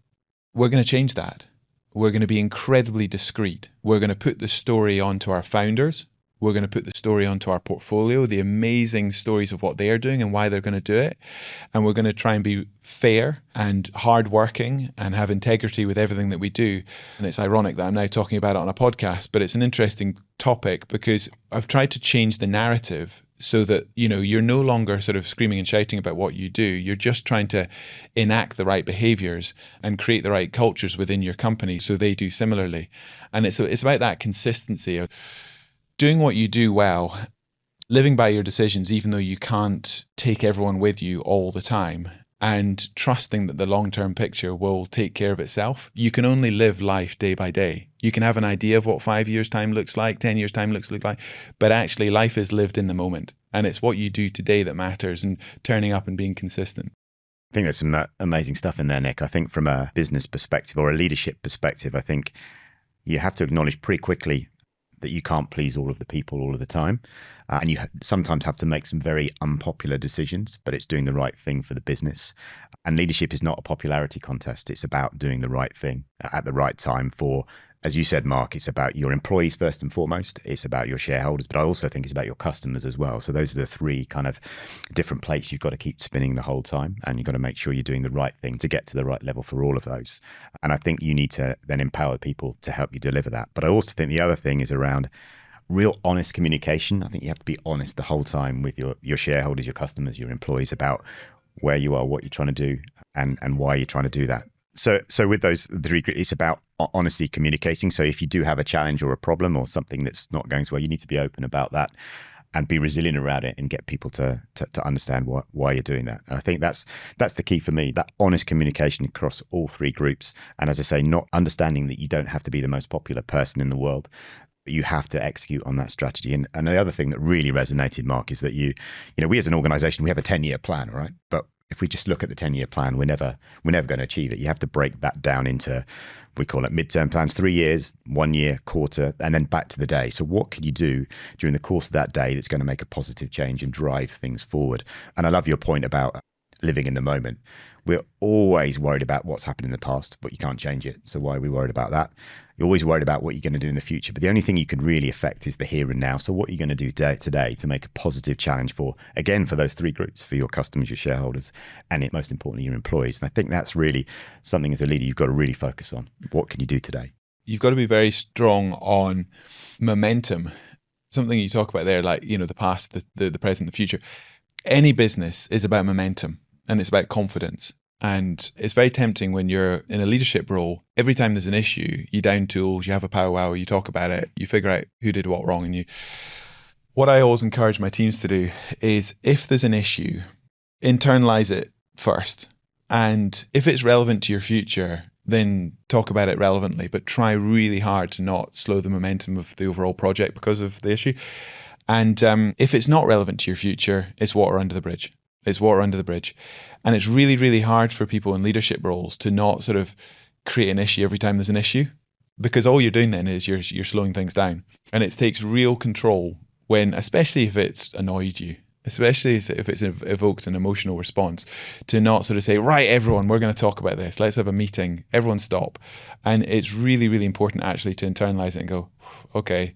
we're going to change that. We're going to be incredibly discreet. We're going to put the story onto our founders. We're going to put the story onto our portfolio, the amazing stories of what they are doing and why they're going to do it. And we're going to try and be fair and hardworking and have integrity with everything that we do. And it's ironic that I'm now talking about it on a podcast, but it's an interesting topic because I've tried to change the narrative so that, you're no longer sort of screaming and shouting about what you do. You're just trying to enact the right behaviors and create the right cultures within your company so they do similarly. And it's about that consistency of doing what you do well, living by your decisions, even though you can't take everyone with you all the time, and trusting that the long-term picture will take care of itself. You can only live life day by day. You can have an idea of what 5 years' time looks like, 10 years' time looks like, but actually life is lived in the moment. And it's what you do today that matters, and turning up and being consistent. I think there's some amazing stuff in there, Nick. I think from a business perspective or a leadership perspective, I think you have to acknowledge pretty quickly that you can't please all of the people all of the time. And you sometimes have to make some very unpopular decisions, but it's doing the right thing for the business. And leadership is not a popularity contest. It's about doing the right thing at the right time for, as you said, Mark, it's about your employees first and foremost. It's about your shareholders, but I also think it's about your customers as well. So those are the three kind of different plates you've got to keep spinning the whole time. And you've got to make sure you're doing the right thing to get to the right level for all of those. And I think you need to then empower people to help you deliver that. But I also think the other thing is around real honest communication. I think you have to be honest the whole time with your shareholders, your customers, your employees about where you are, what you're trying to do, and why you're trying to do that. So with those three, it's about honesty, communicating. So if you do have a challenge or a problem or something that's not going so well, you need to be open about that. and be resilient around it and get people to understand why you're doing that. And I think that's the key for me, that honest communication across all three groups. And as I say, not understanding that you don't have to be the most popular person in the world, but you have to execute on that strategy. And the other thing that really resonated, Mark, is that we as an organization, we have a 10-year plan, right? But if we just look at the 10-year plan, we're never going to achieve it. You have to break that down into, we call it midterm plans, 3 years, 1 year, quarter, and then back to the day. So what can you do during the course of that day that's going to make a positive change and drive things forward? And I love your point about living in the moment. We're always worried about what's happened in the past, but you can't change it. So why are we worried about that? You're always worried about what you're going to do in the future, but the only thing you can really affect is the here and now. So what are you going to do today to make a positive challenge for those three groups, for your customers, your shareholders, and most importantly, your employees? And I think that's really something as a leader you've got to really focus on. What can you do today? You've got to be very strong on momentum. Something you talk about there, like, the past, the present, the future. Any business is about momentum and it's about confidence. And it's very tempting when you're in a leadership role. Every time there's an issue, you down tools, you have a powwow, you talk about it, you figure out who did what wrong. And what I always encourage my teams to do is, if there's an issue, internalize it first. And if it's relevant to your future, then talk about it relevantly, but try really hard to not slow the momentum of the overall project because of the issue. And if it's not relevant to your future, it's water under the bridge. It's water under the bridge. And it's really, really hard for people in leadership roles to not sort of create an issue every time there's an issue, because all you're doing then is you're slowing things down. And it takes real control when, especially if it's annoyed you, especially if it's evoked an emotional response, to not sort of say, right, everyone, we're going to talk about this. Let's have a meeting. Everyone stop. And it's really, really important actually to internalize it and go, okay,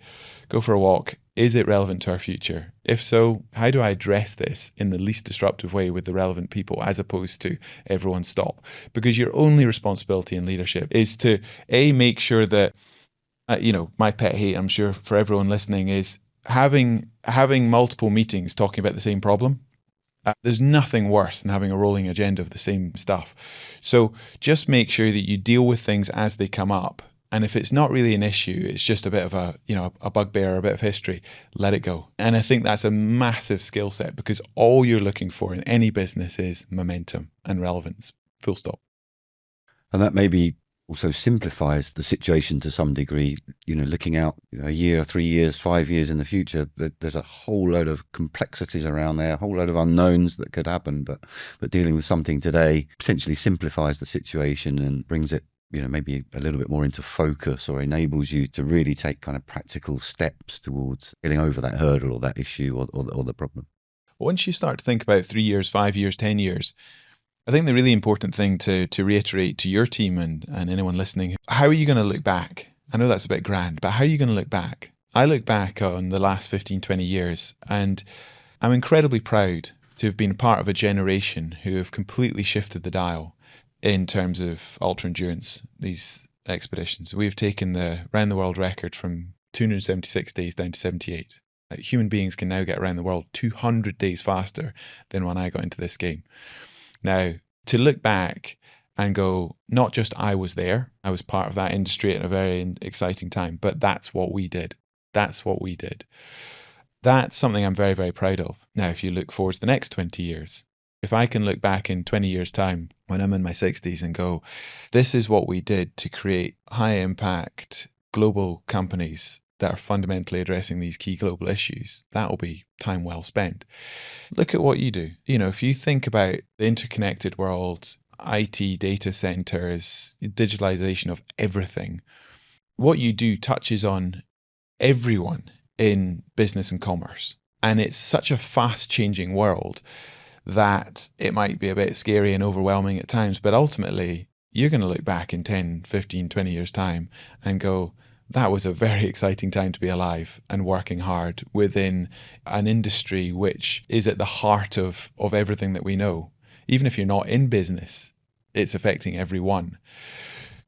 go for a walk. Is it relevant to our future? If so, how do I address this in the least disruptive way with the relevant people, as opposed to everyone stop? Because your only responsibility in leadership is to, make sure that, my pet hate, I'm sure for everyone listening, is having multiple meetings talking about the same problem. There's nothing worse than having a rolling agenda of the same stuff. So just make sure that you deal with things as they come up. And if it's not really an issue, it's just a bit of a bugbear or a bit of history, let it go. And I think that's a massive skill set, because all you're looking for in any business is momentum and relevance, full stop. And that maybe also simplifies the situation to some degree, looking out a year, 3 years, 5 years in the future. There's a whole load of complexities around there, a whole load of unknowns that could happen, but dealing with something today potentially simplifies the situation and brings it maybe a little bit more into focus, or enables you to really take kind of practical steps towards getting over that hurdle or that issue or the problem. Once you start to think about 3 years, 5 years, 10 years, I think the really important thing to reiterate to your team and anyone listening, how are you going to look back? I know that's a bit grand, but how are you going to look back? I look back on the last 15, 20 years, and I'm incredibly proud to have been part of a generation who have completely shifted the dial in terms of ultra endurance, these expeditions. We've taken the round the world record from 276 days down to 78. Human beings can now get around the world 200 days faster than when I got into this game. Now, to look back and go, not just I was there, I was part of that industry at a very exciting time, but that's what we did. That's what we did. That's something I'm very, very proud of. Now, if you look forward to the next 20 years, if I can look back in 20 years' time when I'm in my 60s and go, this is what we did to create high impact global companies that are fundamentally addressing these key global issues, that will be time well spent. Look at what you do. If you think about the interconnected world, IT, data centers, digitalization of everything, what you do touches on everyone in business and commerce. And it's such a fast changing world that it might be a bit scary and overwhelming at times, but ultimately you're going to look back in 10, 15, 20 years' time and go, that was a very exciting time to be alive and working hard within an industry which is at the heart of everything that we know. Even if you're not in business, it's affecting everyone.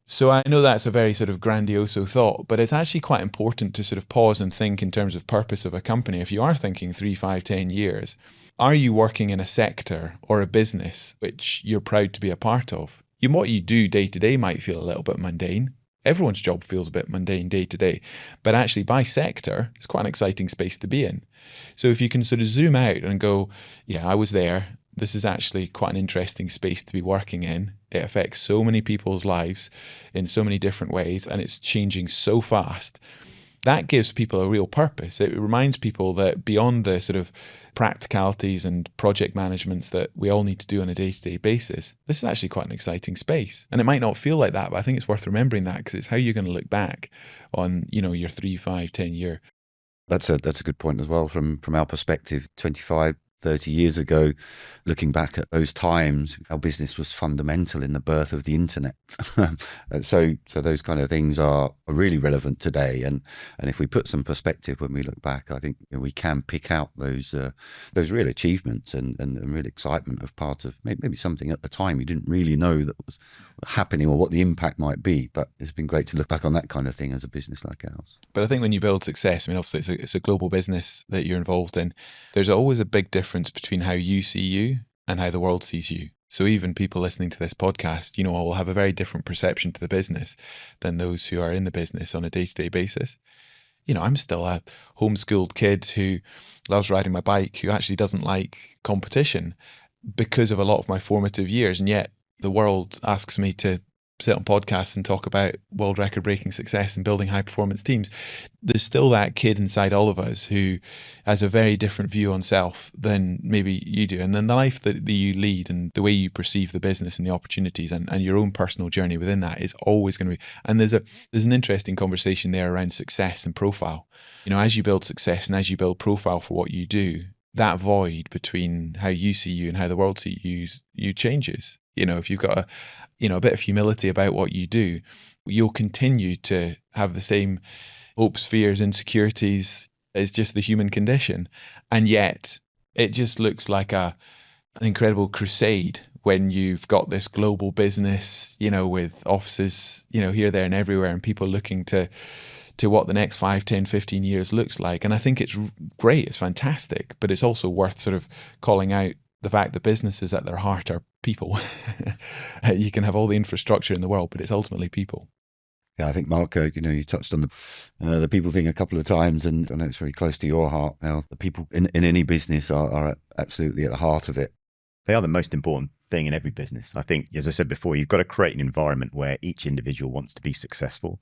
So I know that's a very sort of grandioso thought, but it's actually quite important to sort of pause and think in terms of purpose of a company. If you are thinking 3, 5, 10 years, are you working in a sector or a business which you're proud to be a part of? What you do day to day might feel a little bit mundane, everyone's job feels a bit mundane day to day. But actually by sector, it's quite an exciting space to be in. So if you can sort of zoom out and go, yeah, I was there. This is actually quite an interesting space to be working in. It affects so many people's lives in so many different ways, and it's changing so fast. That gives people a real purpose. It reminds people that beyond the sort of practicalities and project managements that we all need to do on a day-to-day basis, this is actually quite an exciting space. And it might not feel like that, but I think it's worth remembering that, because it's how you're going to look back on, your 3, 5, 10 year. That's a good point as well from our perspective. 25, 30 years ago, looking back at those times, our business was fundamental in the birth of the internet. So those kind of things are really relevant today. And if we put some perspective when we look back, I think we can pick out those real achievements and real excitement of part of maybe something at the time you didn't really know that was happening or what the impact might be. But it's been great to look back on that kind of thing as a business like ours. But I think when you build success, obviously it's a global business that you're involved in. There's always a big difference between how you see you and how the world sees you. So even people listening to this podcast, will have a very different perception to the business than those who are in the business on a day-to-day basis. I'm still a homeschooled kid who loves riding my bike, who actually doesn't like competition because of a lot of my formative years. And yet the world asks me to sit on podcasts and talk about world record breaking success and building high performance teams. There's still that kid inside all of us who has a very different view on self than maybe you do. And then the life that you lead and the way you perceive the business and the opportunities and your own personal journey within that is always going to be. And there's an interesting conversation there around success and profile. As you build success and as you build profile for what you do, that void between how you see you and how the world sees you changes. If you've got a bit of humility about what you do, you'll continue to have the same hopes, fears, insecurities. It's just the human condition. And yet it just looks like an incredible crusade when you've got this global business, with offices, here, there and everywhere, and people looking to what the next 5, 10, 15 years looks like. And I think it's great. It's fantastic, but it's also worth sort of calling out the fact that businesses at their heart are people. You can have all the infrastructure in the world, but it's ultimately people. Yeah, I think, Mark, you touched on the people thing a couple of times, and I know it's very close to your heart now. The people in any business are absolutely at the heart of it. They are the most important thing in every business. I think, as I said before, you've got to create an environment where each individual wants to be successful,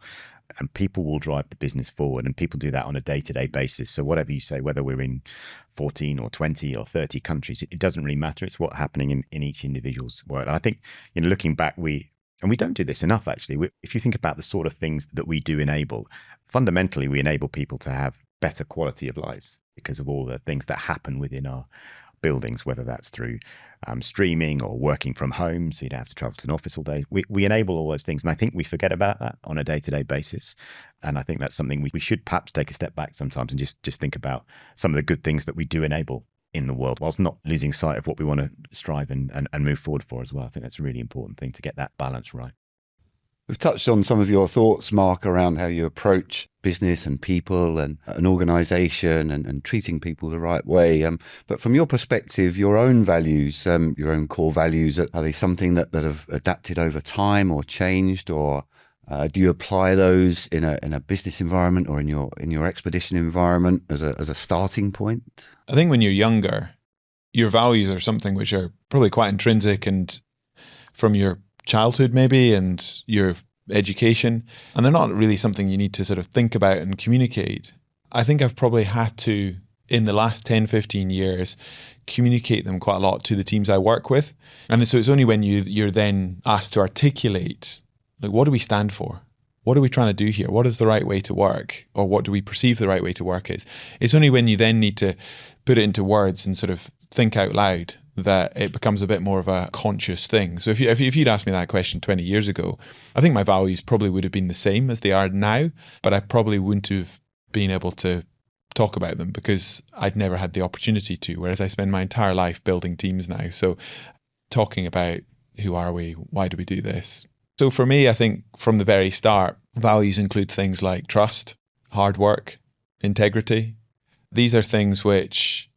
and people will drive the business forward, and people do that on a day-to-day basis. So whatever you say, whether we're in 14 or 20 or 30 countries, it doesn't really matter. It's what's happening in each individual's world. And I think, looking back, we don't do this enough, actually. If you think about the sort of things that we do enable, fundamentally, we enable people to have better quality of lives because of all the things that happen within our buildings, whether that's through streaming or working from home, so you don't have to travel to an office all day. We enable all those things, and I think we forget about that on a day-to-day basis. And I think that's something we should perhaps take a step back sometimes and just think about some of the good things that we do enable in the world, whilst not losing sight of what we want to strive and move forward for as well. I think that's a really important thing to get that balance right. We've touched on some of your thoughts, Mark, around how you approach business and people and an organisation and treating people the right way. But from your perspective, your own values, your own core values, are they something that have adapted over time or changed, or do you apply those in a business environment or in your expedition environment as a starting point? I think when you're younger, your values are something which are probably quite intrinsic and from your childhood maybe and your education, and they're not really something you need to sort of think about and communicate. I think I've probably had to, in the last 10, 15 years, communicate them quite a lot to the teams I work with. And so it's only when you're then asked to articulate, like, what do we stand for? What are we trying to do here? What is the right way to work? Or what do we perceive the right way to work is? It's only when you then need to put it into words and sort of think out loud that it becomes a bit more of a conscious thing. So if you'd asked me that question 20 years ago, I think my values probably would have been the same as they are now, but I probably wouldn't have been able to talk about them because I'd never had the opportunity to, whereas I spend my entire life building teams now. So talking about who are we, why do we do this? So for me, I think from the very start, values include things like trust, hard work, integrity. These are things which,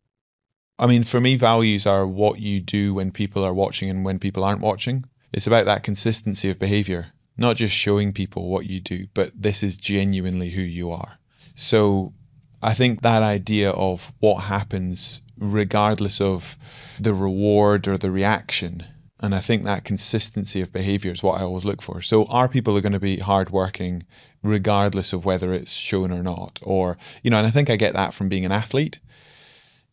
for me, values are what you do when people are watching and when people aren't watching. It's about that consistency of behavior. not just showing people what you do, but this is genuinely who you are. So I think that idea of what happens regardless of the reward or the reaction, and I think that consistency of behavior is what I always look for. So our people are going to be hardworking regardless of whether it's shown or not, or, and I think I get that from being an athlete.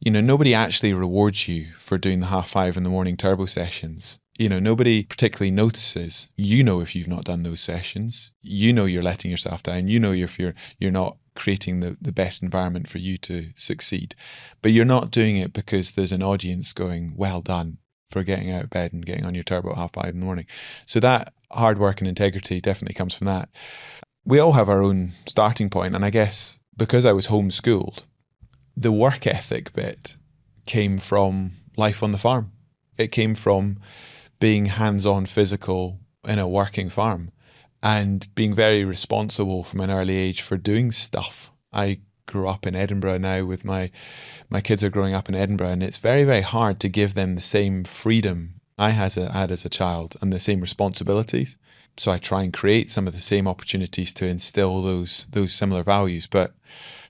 Nobody actually rewards you for doing the 5:30 in the morning turbo sessions. Nobody particularly notices. If you've not done those sessions, you're letting yourself down. If you're not creating the best environment for you to succeed. But you're not doing it because there's an audience going, well done for getting out of bed and getting on your turbo at 5:30 in the morning. So that hard work and integrity definitely comes from that. We all have our own starting point. And I guess because I was homeschooled, the work ethic bit came from life on the farm. It came from being hands-on physical in a working farm and being very responsible from an early age for doing stuff. I grew up in Edinburgh now with my kids are growing up in Edinburgh, and it's very, very hard to give them the same freedom I had as a child and the same responsibilities. So I try and create some of the same opportunities to instill those similar values. But,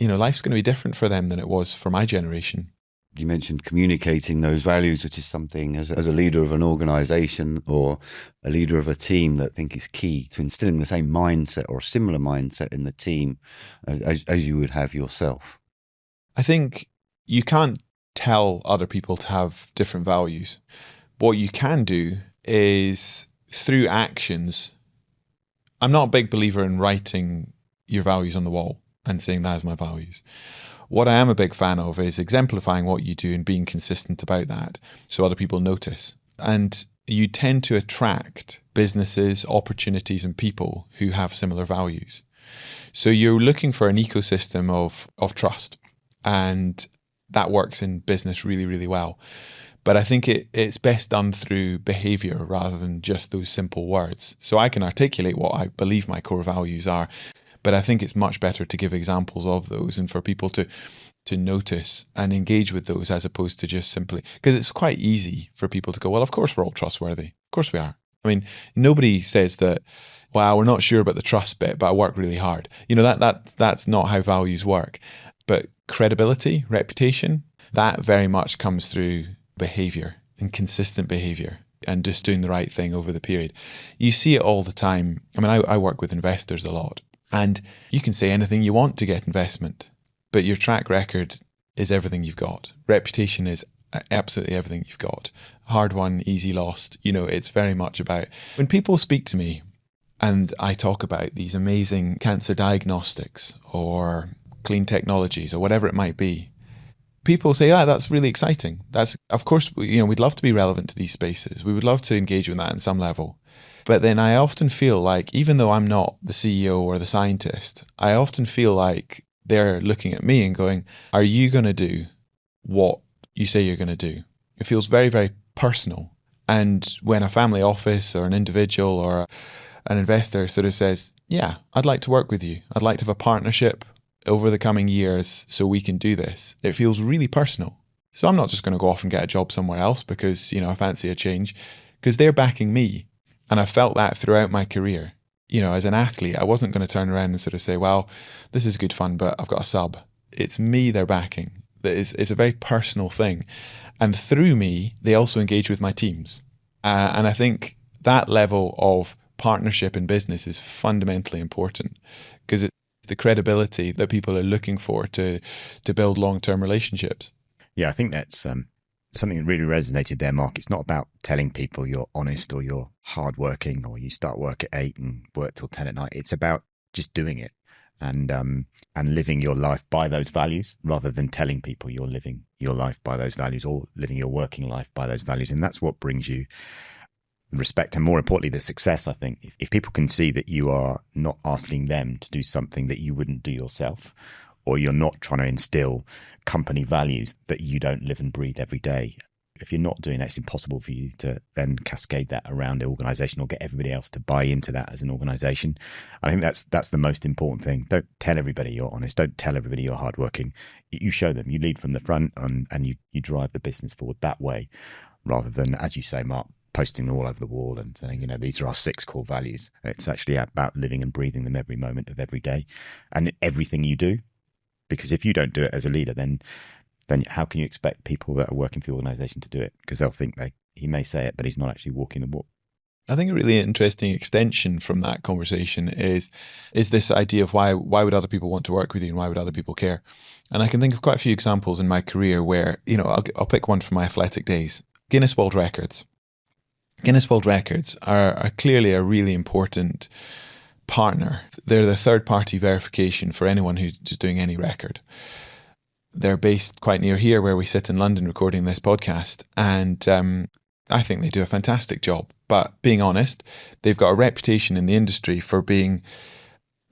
life's going to be different for them than it was for my generation. You mentioned communicating those values, which is something as a leader of an organization or a leader of a team that I think is key to instilling the same mindset or a similar mindset in the team as you would have yourself. I think you can't tell other people to have different values. What you can do is through actions. I'm not a big believer in writing your values on the wall and saying that is my values. What I am a big fan of is exemplifying what you do and being consistent about that so other people notice. And you tend to attract businesses, opportunities, and people who have similar values. So you're looking for an ecosystem of trust, and that works in business really, really well. But I think it's best done through behavior rather than just those simple words. So I can articulate what I believe my core values are, but I think it's much better to give examples of those and for people to notice and engage with those as opposed to just simply, because it's quite easy for people to go, well, of course we're all trustworthy. Of course we are. I mean, nobody says that, well, we're not sure about the trust bit, but I work really hard. That's not how values work. But credibility, reputation, that very much comes through behavior and consistent behavior and just doing the right thing over the period. You see it all the time. I mean, I work with investors a lot, and you can say anything you want to get investment, but your track record is everything you've got. Reputation is absolutely everything you've got. Hard won, easy lost. It's very much about when people speak to me and I talk about these amazing cancer diagnostics or clean technologies or whatever it might be. People say, that's really exciting. That's, of course, we'd love to be relevant to these spaces. We would love to engage with that in some level. But then I often feel like, even though I'm not the CEO or the scientist, I often feel like they're looking at me and going, are you going to do what you say you're going to do? It feels very, very personal. And when a family office or an individual or an investor sort of says, yeah, I'd like to work with you. I'd like to have a partnership over the coming years so we can do this. It feels really personal. So I'm not just going to go off and get a job somewhere else because, I fancy a change, because they're backing me. And I felt that throughout my career. As an athlete, I wasn't going to turn around and sort of say, well, this is good fun, but I've got a sub. It's me they're backing. It's a very personal thing. And through me, they also engage with my teams. And I think that level of partnership in business is fundamentally important because it's the credibility that people are looking for to build long-term relationships. Yeah, I think that's something that really resonated there, Mark. It's not about telling people you're honest or you're hardworking or you start work at 8 and work till 10 at night. It's about just doing it and living your life by those values rather than telling people you're living your life by those values or living your working life by those values. And that's what brings you respect and, more importantly, the success, I think. If people can see that you are not asking them to do something that you wouldn't do yourself, or you're not trying to instill company values that you don't live and breathe every day, if you're not doing that, it's impossible for you to then cascade that around the organization or get everybody else to buy into that as an organization. I think that's the most important thing. Don't tell everybody you're honest. Don't tell everybody you're hardworking. You show them. You lead from the front and you drive the business forward that way rather than, as you say, Mark, posting them all over the wall and saying, these are our 6 core values. It's actually about living and breathing them every moment of every day and everything you do. Because if you don't do it as a leader, then how can you expect people that are working for the organization to do it? Because they'll think he may say it, but he's not actually walking the walk. I think a really interesting extension from that conversation is this idea of why would other people want to work with you and why would other people care? And I can think of quite a few examples in my career where, I'll pick one from my athletic days. Guinness World Records. Guinness World Records are clearly a really important partner. They're the third-party verification for anyone who's just doing any record. They're based quite near here where we sit in London recording this podcast. And I think they do a fantastic job. But being honest, they've got a reputation in the industry for being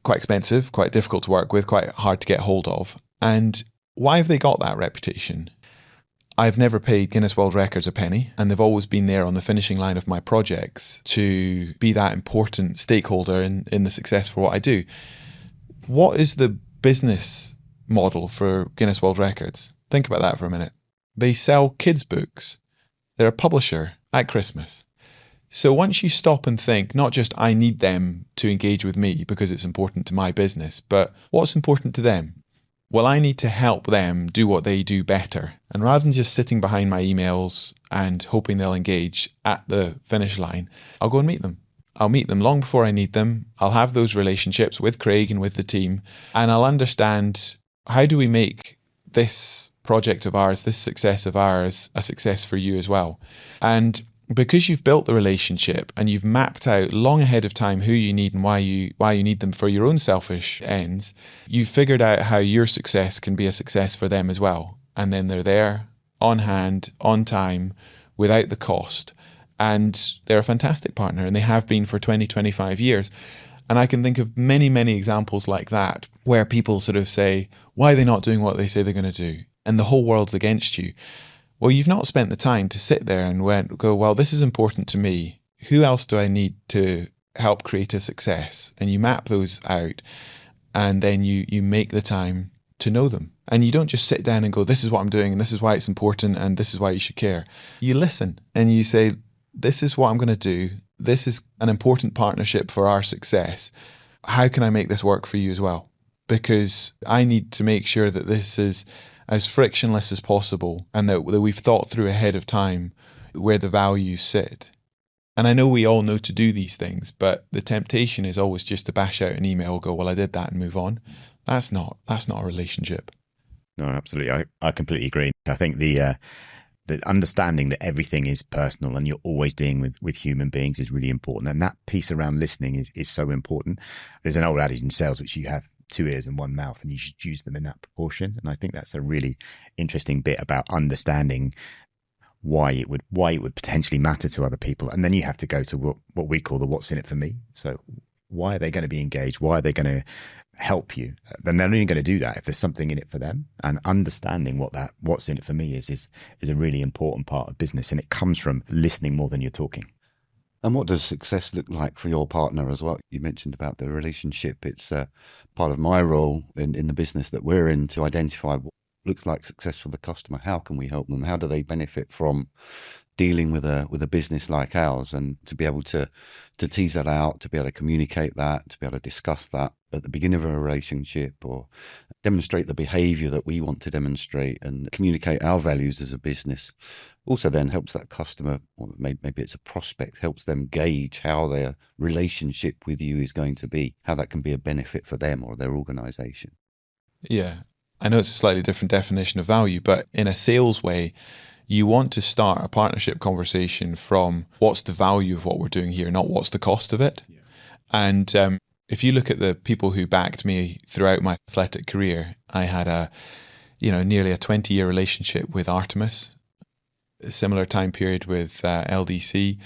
quite expensive, quite difficult to work with, quite hard to get hold of. And why have they got that reputation? I've never paid Guinness World Records a penny, and they've always been there on the finishing line of my projects to be that important stakeholder in the success for what I do. What is the business model for Guinness World Records? Think about that for a minute. They sell kids' books. They're a publisher at Christmas. So once you stop and think, not just I need them to engage with me because it's important to my business, but what's important to them? Well, I need to help them do what they do better. And rather than just sitting behind my emails and hoping they'll engage at the finish line, I'll go and meet them. I'll meet them long before I need them. I'll have those relationships with Craig and with the team, and I'll understand, how do we make this project of ours, this success of ours, a success for you as well? And because you've built the relationship and you've mapped out long ahead of time who you need and why you need them for your own selfish ends, you've figured out how your success can be a success for them as well. And then they're there, on hand, on time, without the cost. And they're a fantastic partner, and they have been for 20, 25 years. And I can think of many, many examples like that where people sort of say, why are they not doing what they say they're going to do? And the whole world's against you. Well, you've not spent the time to sit there and go, well, this is important to me. Who else do I need to help create a success? And you map those out, and then you make the time to know them. And you don't just sit down and go, this is what I'm doing, and this is why it's important, and this is why you should care. You listen and you say, this is what I'm going to do. This is an important partnership for our success. How can I make this work for you as well? Because I need to make sure that this is as frictionless as possible, and that we've thought through ahead of time where the values sit. And I know we all know to do these things, but the temptation is always just to bash out an email, go, well, I did that, and move on. That's not a relationship. No, absolutely. I completely agree. I think the understanding that everything is personal and you're always dealing with human beings is really important. And that piece around listening is so important. There's an old adage in sales, which you have 2 ears and 1 mouth, and you should use them in that proportion. And I think that's a really interesting bit about understanding why it would potentially matter to other people. And then you have to go to what we call the what's in it for me. So why are they going to be engaged? Why are they going to help you? Then they're only going to do that if there's something in it for them. And understanding what's in it for me is a really important part of business. And it comes from listening more than you're talking. And what does success look like for your partner as well? You mentioned about the relationship. It's part of my role in the business that we're in to identify what looks like success for the customer. How can we help them? How do they benefit from dealing with a business like ours? And to be able to tease that out, to be able to communicate that, to be able to discuss that at the beginning of a relationship, or demonstrate the behavior that we want to demonstrate and communicate our values as a business, also then helps that customer, or maybe it's a prospect, helps them gauge how their relationship with you is going to be, how that can be a benefit for them or their organization. Yeah. I know it's a slightly different definition of value, but in a sales way, you want to start a partnership conversation from what's the value of what we're doing here, not what's the cost of it. Yeah. And if you look at the people who backed me throughout my athletic career, I had nearly a 20-year relationship with Artemis, a similar time period with LDC.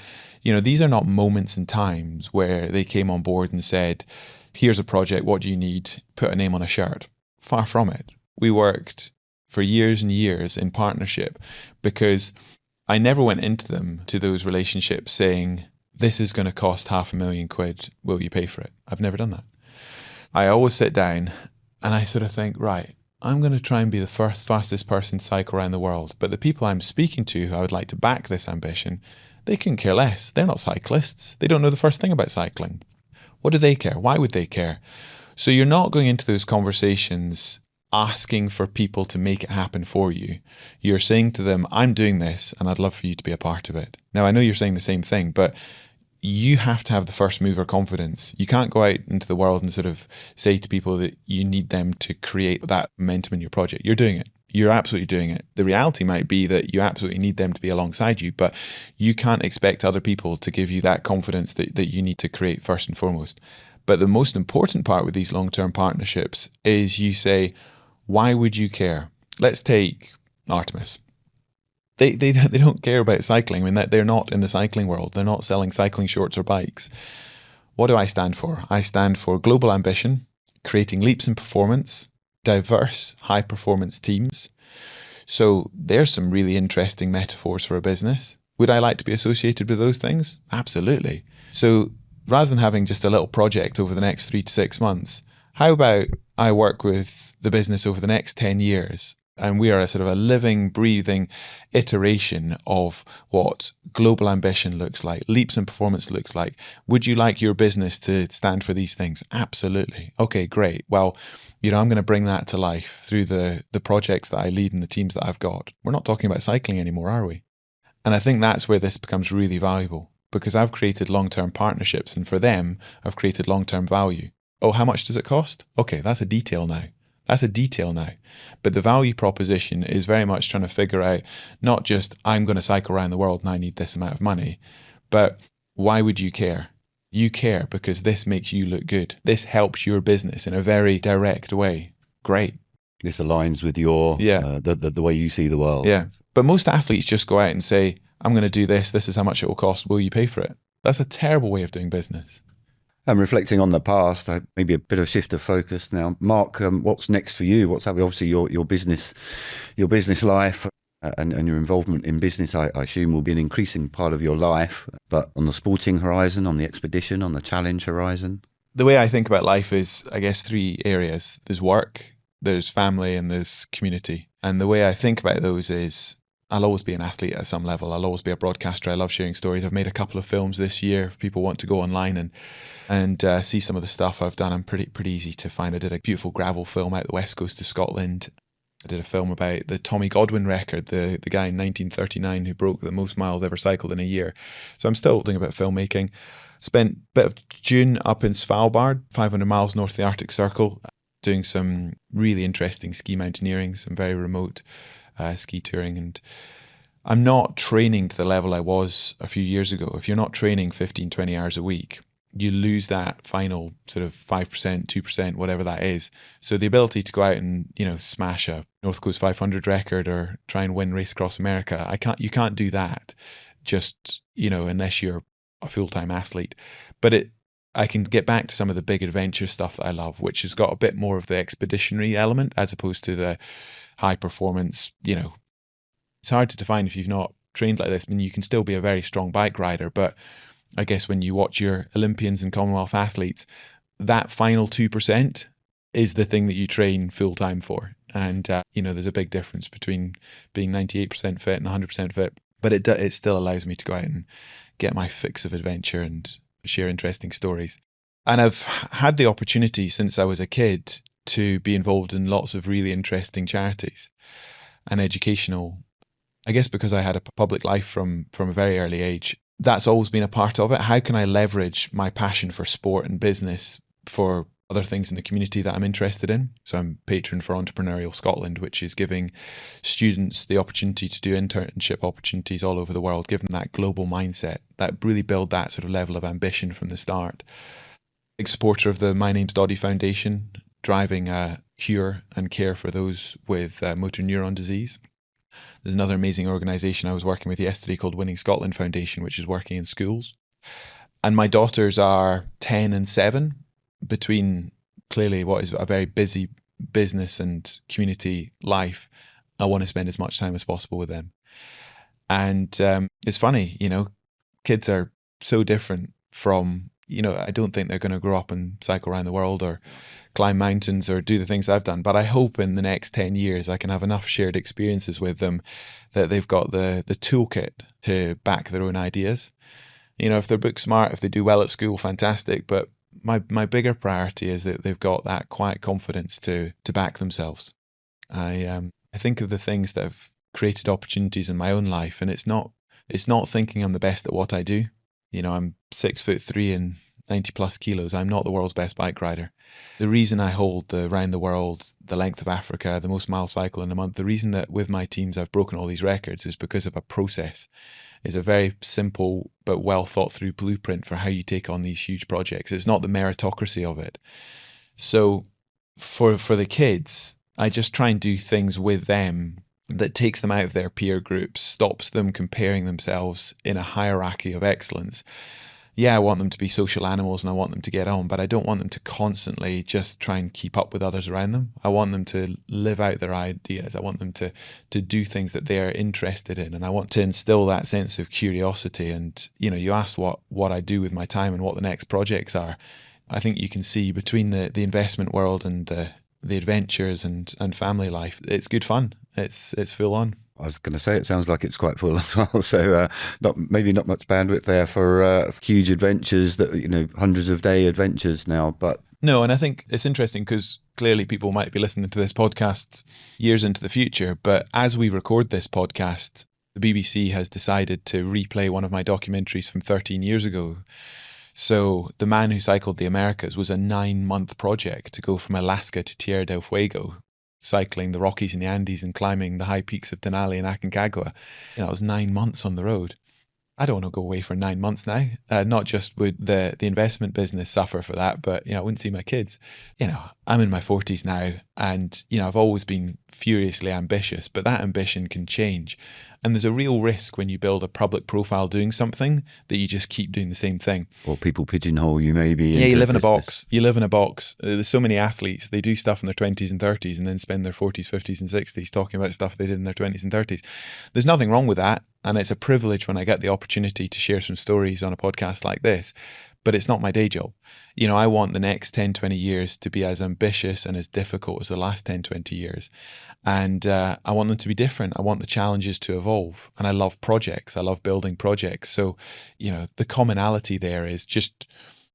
These are not moments and times where they came on board and said, here's a project, what do you need? Put a name on a shirt. Far from it. We worked for years and years in partnership because I never went into those relationships saying, this is going to cost £500,000, will you pay for it? I've never done that. I always sit down and I sort of think, right, I'm going to try and be the fastest person to cycle around the world. But the people I'm speaking to who I would like to back this ambition, They couldn't care less. They're not cyclists. They don't know the first thing about cycling. What do they care? Why would they care? So you're not going into those conversations asking for people to make it happen for you. You're saying to them, I'm doing this and I'd love for you to be a part of it. Now, I know you're saying the same thing, but you have to have the first mover confidence. You can't go out into the world and sort of say to people that you need them to create that momentum in your project. You're doing it. You're absolutely doing it. The reality might be that you absolutely need them to be alongside you, but you can't expect other people to give you that confidence that you need to create first and foremost. But the most important part with these long-term partnerships is you say, why would you care? Let's take Artemis. They don't care about cycling. I mean, they're not in the cycling world. They're not selling cycling shorts or bikes. What do I stand for? I stand for global ambition, creating leaps in performance, diverse, high-performance teams. So there's some really interesting metaphors for a business. Would I like to be associated with those things? Absolutely. So rather than having just a little project over the next 3 to 6 months, how about I work with the business over the next 10 years? And we are a sort of a living, breathing iteration of what global ambition looks like, leaps in performance looks like. Would you like your business to stand for these things? Absolutely. Okay, great. Well, I'm going to bring that to life through the projects that I lead and the teams that I've got. We're not talking about cycling anymore, are we? And I think that's where this becomes really valuable, because I've created long-term partnerships, and for them, I've created long-term value. Oh, how much does it cost? Okay, that's a detail now. But the value proposition is very much trying to figure out not just I'm going to cycle around the world and I need this amount of money, but why would you care? You care because this makes you look good. This helps your business in a very direct way. Great. This aligns with your the way you see the world. Yeah. But most athletes just go out and say, I'm going to do this. This is how much it will cost. Will you pay for it? That's a terrible way of doing business. And reflecting on the past, maybe a bit of a shift of focus now. Mark, what's next for you? What's happening? Obviously, your business life and your involvement in business, I assume, will be an increasing part of your life. But on the sporting horizon, on the expedition, on the challenge horizon? The way I think about life is, I guess, 3 areas. There's work, there's family, and there's community. And the way I think about those is I'll always be an athlete at some level. I'll always be a broadcaster. I love sharing stories. I've made a couple of films this year. If people want to go online and see some of the stuff I've done, I'm pretty easy to find. I did a beautiful gravel film out the west coast of Scotland. I did a film about the Tommy Godwin record, the guy in 1939 who broke the most miles ever cycled in a year. So I'm still doing a bit of filmmaking. Spent a bit of June up in Svalbard, 500 miles north of the Arctic Circle, doing some really interesting ski mountaineering, some very remote ski touring. And I'm not training to the level I was a few years ago. If you're not training 15, 20 hours a week, you lose that final sort of 5%, 2%, whatever that is. So the ability to go out and, smash a North Coast 500 record or try and win Race Across America, you can't do that just, unless you're a full-time athlete. But I can get back to some of the big adventure stuff that I love, which has got a bit more of the expeditionary element as opposed to the high performance. It's hard to define if you've not trained like this. I mean, you can still be a very strong bike rider, but I guess when you watch your Olympians and Commonwealth athletes, that final 2% is the thing that you train full time for. And, there's a big difference between being 98% fit and 100% fit, but it still allows me to go out and get my fix of adventure and share interesting stories. And I've had the opportunity since I was a kid to be involved in lots of really interesting charities and educational. I guess because I had a public life from a very early age, that's always been a part of it. How can I leverage my passion for sport and business for other things in the community that I'm interested in? So I'm patron for Entrepreneurial Scotland, which is giving students the opportunity to do internship opportunities all over the world, give them that global mindset, that really build that sort of level of ambition from the start. Big supporter of the My Name's Doddy Foundation, driving cure and care for those with motor neuron disease. There's another amazing organisation I was working with yesterday called Winning Scotland Foundation, which is working in schools. And my daughters are 10 and 7, between clearly what is a very busy business and community life. I want to spend as much time as possible with them. And it's funny, kids are so different from, I don't think they're going to grow up and cycle around the world or climb mountains or do the things I've done. But I hope in the next 10 years I can have enough shared experiences with them that they've got the toolkit to back their own ideas. You know, if they're book smart, if they do well at school, fantastic. But my bigger priority is that they've got that quiet confidence to back themselves. I think of the things that have created opportunities in my own life, and it's not thinking I'm the best at what I do. You know, I'm 6'3" and 90 plus kilos. I'm not the world's best bike rider. The reason I hold the round the world, the length of Africa, the most mile cycle in a month, the reason that with my teams I've broken all these records is because of a process. It's a very simple but well thought through blueprint for how you take on these huge projects. It's not the meritocracy of it. So for the kids, I just try and do things with them that takes them out of their peer groups, stops them comparing themselves in a hierarchy of excellence. Yeah, I want them to be social animals and I want them to get on, but I don't want them to constantly just try and keep up with others around them. I want them to live out their ideas. I want them to do things that they're interested in. And I want to instill that sense of curiosity. And, you know, you asked what I do with my time and what the next projects are. I think you can see between the investment world and the adventures and family life, it's good fun. It's full on. I was going to say, it sounds like it's quite full as well. So maybe not much bandwidth there for huge adventures that, you know, hundreds of day adventures now. But no, and I think it's interesting because clearly people might be listening to this podcast years into the future. But as we record this podcast, the BBC has decided to replay one of my documentaries from 13 years ago. So The Man Who Cycled the Americas was a 9-month project to go from Alaska to Tierra del Fuego, cycling the Rockies and the Andes and climbing the high peaks of Denali and Aconcagua. You know, it was 9 months on the road. I don't want to go away for 9 months now. Not just would the investment business suffer for that, but, you know, I wouldn't see my kids. You know, I'm in my 40s now and, you know, I've always been furiously ambitious, but that ambition can change. And there's a real risk when you build a public profile doing something that you just keep doing the same thing. Or people pigeonhole you maybe. Yeah, you live in a box. You live in a box. There's so many athletes, they do stuff in their 20s and 30s and then spend their 40s, 50s and 60s talking about stuff they did in their 20s and 30s. There's nothing wrong with that. And it's a privilege when I get the opportunity to share some stories on a podcast like this. But it's not my day job. You know, I want the next 10, 20 years to be as ambitious and as difficult as the last 10, 20 years. And I want them to be different. I want the challenges to evolve. And I love projects. I love building projects. So, you know, the commonality there is just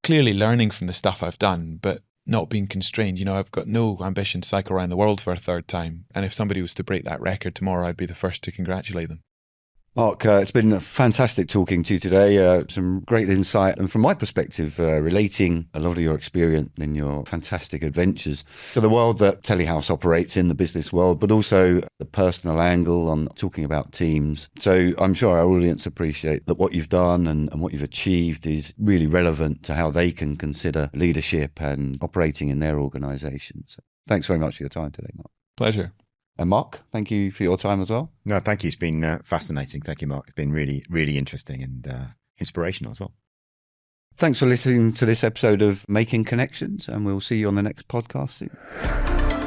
clearly learning from the stuff I've done, but not being constrained. You know, I've got no ambition to cycle around the world for a third time. And if somebody was to break that record tomorrow, I'd be the first to congratulate them. Mark, it's been fantastic talking to you today. Some great insight. And from my perspective, relating a lot of your experience in your fantastic adventures to the world that Telehouse operates in, the business world, but also the personal angle on talking about teams. So I'm sure our audience appreciate that what you've done and what you've achieved is really relevant to how they can consider leadership and operating in their organisation. So thanks very much for your time today, Mark. Pleasure. And Mark, thank you for your time as well. No, thank you. It's been fascinating. Thank you, Mark. It's been really, really interesting and inspirational as well. Thanks for listening to this episode of Making Connections, and we'll see you on the next podcast soon.